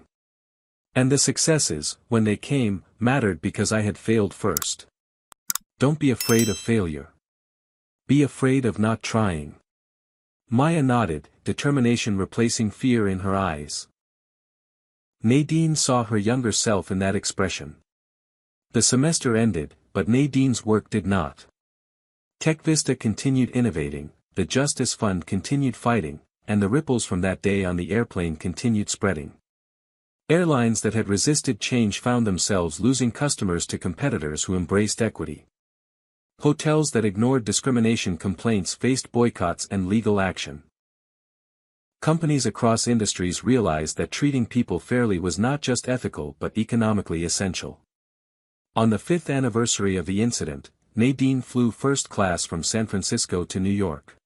And the successes, when they came, mattered because I had failed first. Don't be afraid of failure. Be afraid of not trying. Maya nodded, determination replacing fear in her eyes. Nadine saw her younger self in that expression. The semester ended, but Nadine's work did not. TechVista continued innovating, the Justice Fund continued fighting, and the ripples from that day on the airplane continued spreading. Airlines that had resisted change found themselves losing customers to competitors who embraced equity. Hotels that ignored discrimination complaints faced boycotts and legal action. Companies across industries realized that treating people fairly was not just ethical but economically essential. On the 5th anniversary of the incident, Nadine flew first class from San Francisco to New York.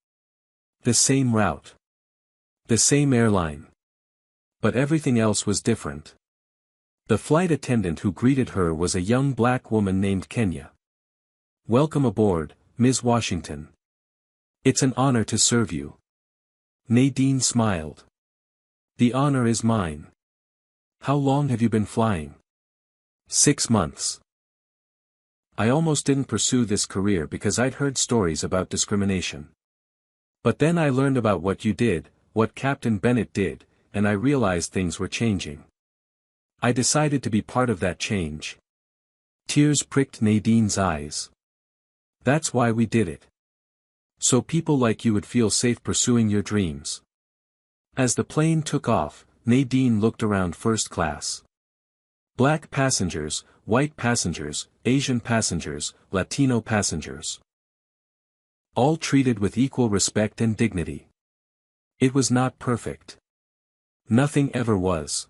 The same route. The same airline. But everything else was different. The flight attendant who greeted her was a young black woman named Kenya. "Welcome aboard, Ms. Washington. It's an honor to serve you." Nadine smiled. "The honor is mine. How long have you been flying?" 6 months. I almost didn't pursue this career because I'd heard stories about discrimination. But then I learned about what you did, what Captain Bennett did, and I realized things were changing. I decided to be part of that change. Tears pricked Nadine's eyes. "That's why we did it. So people like you would feel safe pursuing your dreams." As the plane took off, Nadine looked around first class. Black passengers, white passengers, Asian passengers, Latino passengers. All treated with equal respect and dignity. It was not perfect. Nothing ever was.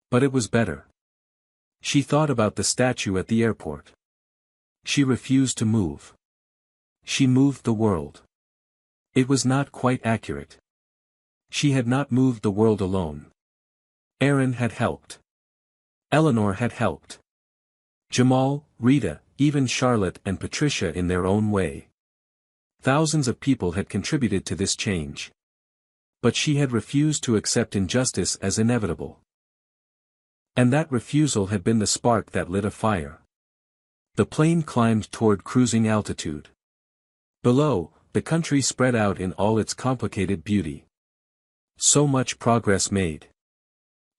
But it was better. She thought about the statue at the airport. She refused to move. She moved the world. It was not quite accurate. She had not moved the world alone. Aaron had helped. Eleanor had helped. Jamal, Rita, even Charlotte and Patricia in their own way. Thousands of people had contributed to this change. But she had refused to accept injustice as inevitable. And that refusal had been the spark that lit a fire. The plane climbed toward cruising altitude. Below, the country spread out in all its complicated beauty. So much progress made.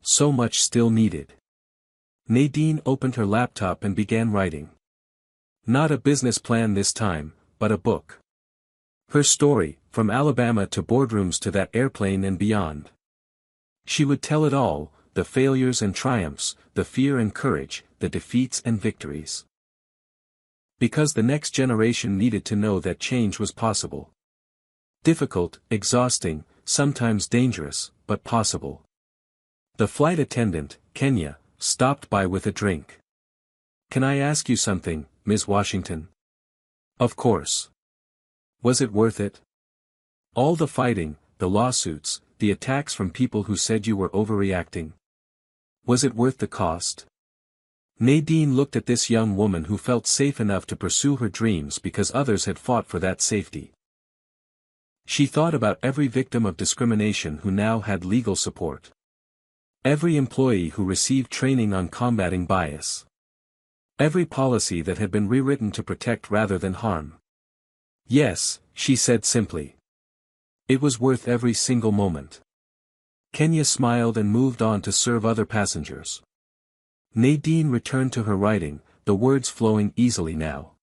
So much still needed. Nadine opened her laptop and began writing. Not a business plan this time, but a book. Her story, from Alabama to boardrooms to that airplane and beyond. She would tell it all, the failures and triumphs, the fear and courage, the defeats and victories. Because the next generation needed to know that change was possible. Difficult, exhausting, sometimes dangerous, but possible. The flight attendant, Kenya, stopped by with a drink. "Can I ask you something, Ms. Washington?" "Of course." "Was it worth it? All the fighting, the lawsuits, the attacks from people who said you were overreacting. Was it worth the cost?" Nadine looked at this young woman who felt safe enough to pursue her dreams because others had fought for that safety. She thought about every victim of discrimination who now had legal support. Every employee who received training on combating bias. Every policy that had been rewritten to protect rather than harm. "Yes," she said simply. "It was worth every single moment." Kenya smiled and moved on to serve other passengers. Nadine returned to her writing, the words flowing easily now.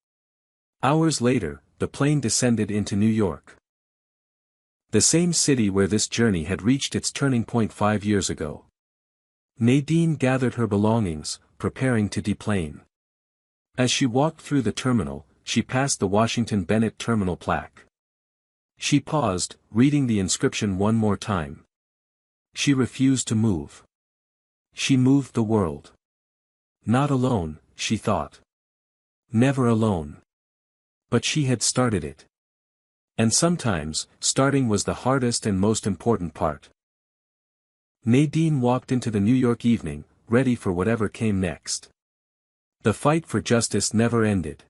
Hours later, the plane descended into New York. The same city where this journey had reached its turning point 5 years ago. Nadine gathered her belongings, preparing to deplane. As she walked through the terminal, she passed the Washington Bennett terminal plaque. She paused, reading the inscription one more time. She refused to move. She moved the world. Not alone, she thought. Never alone. But she had started it. And sometimes, starting was the hardest and most important part. Nadine walked into the New York evening, ready for whatever came next. The fight for justice never ended.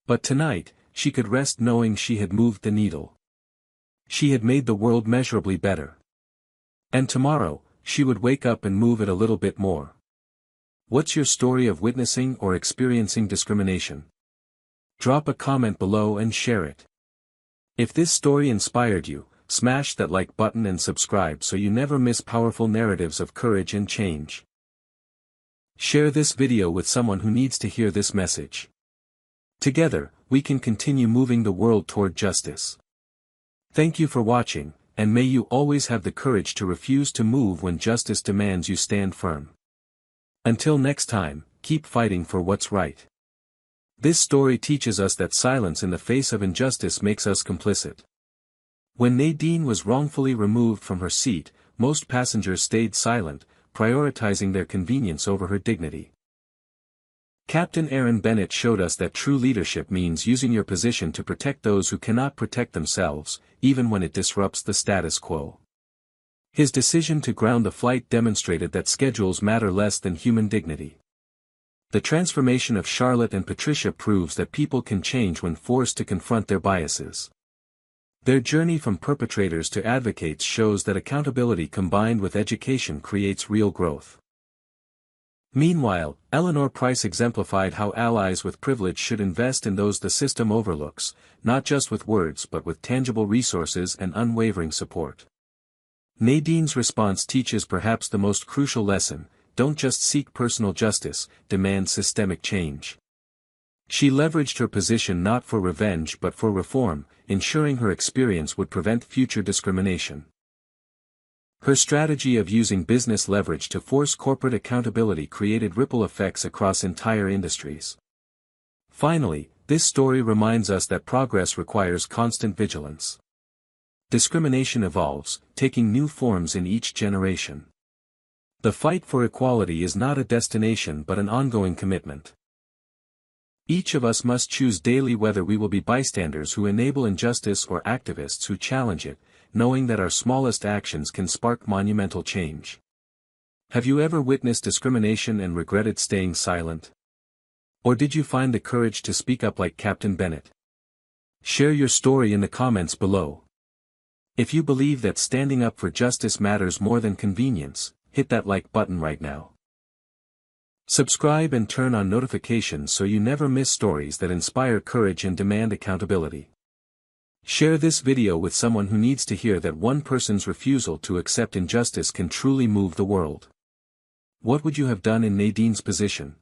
But tonight, she could rest knowing she had moved the needle. She had made the world measurably better. And tomorrow, she would wake up and move it a little bit more. What's your story of witnessing or experiencing discrimination? Drop a comment below and share it. If this story inspired you, smash that like button and subscribe so you never miss powerful narratives of courage and change. Share this video with someone who needs to hear this message. Together, we can continue moving the world toward justice. Thank you for watching, and may you always have the courage to refuse to move when justice demands you stand firm. Until next time, keep fighting for what's right. This story teaches us that silence in the face of injustice makes us complicit. When Nadine was wrongfully removed from her seat, most passengers stayed silent, prioritizing their convenience over her dignity. Captain Aaron Bennett showed us that true leadership means using your position to protect those who cannot protect themselves, even when it disrupts the status quo. His decision to ground the flight demonstrated that schedules matter less than human dignity. The transformation of Charlotte and Patricia proves that people can change when forced to confront their biases. Their journey from perpetrators to advocates shows that accountability combined with education creates real growth. Meanwhile, Eleanor Price exemplified how allies with privilege should invest in those the system overlooks, not just with words but with tangible resources and unwavering support. Nadine's response teaches perhaps the most crucial lesson: don't just seek personal justice, demand systemic change. She leveraged her position not for revenge but for reform, ensuring her experience would prevent future discrimination. Her strategy of using business leverage to force corporate accountability created ripple effects across entire industries. Finally, this story reminds us that progress requires constant vigilance. Discrimination evolves, taking new forms in each generation. The fight for equality is not a destination but an ongoing commitment. Each of us must choose daily whether we will be bystanders who enable injustice or activists who challenge it, knowing that our smallest actions can spark monumental change. Have you ever witnessed discrimination and regretted staying silent? Or did you find the courage to speak up like Captain Bennett? Share your story in the comments below. If you believe that standing up for justice matters more than convenience, hit that like button right now. Subscribe and turn on notifications so you never miss stories that inspire courage and demand accountability. Share this video with someone who needs to hear that one person's refusal to accept injustice can truly move the world. What would you have done in Nadine's position?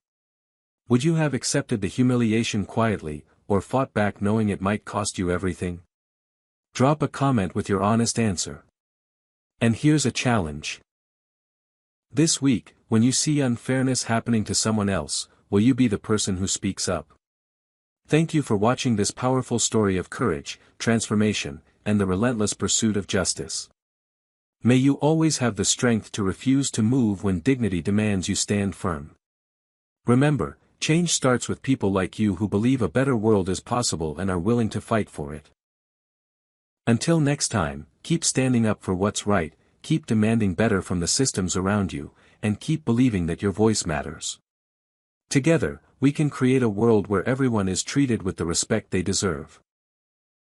Would you have accepted the humiliation quietly, or fought back knowing it might cost you everything? Drop a comment with your honest answer. And here's a challenge. This week, when you see unfairness happening to someone else, will you be the person who speaks up? Thank you for watching this powerful story of courage, transformation, and the relentless pursuit of justice. May you always have the strength to refuse to move when dignity demands you stand firm. Remember, change starts with people like you who believe a better world is possible and are willing to fight for it. Until next time, keep standing up for what's right, keep demanding better from the systems around you, and keep believing that your voice matters. Together, we can create a world where everyone is treated with the respect they deserve.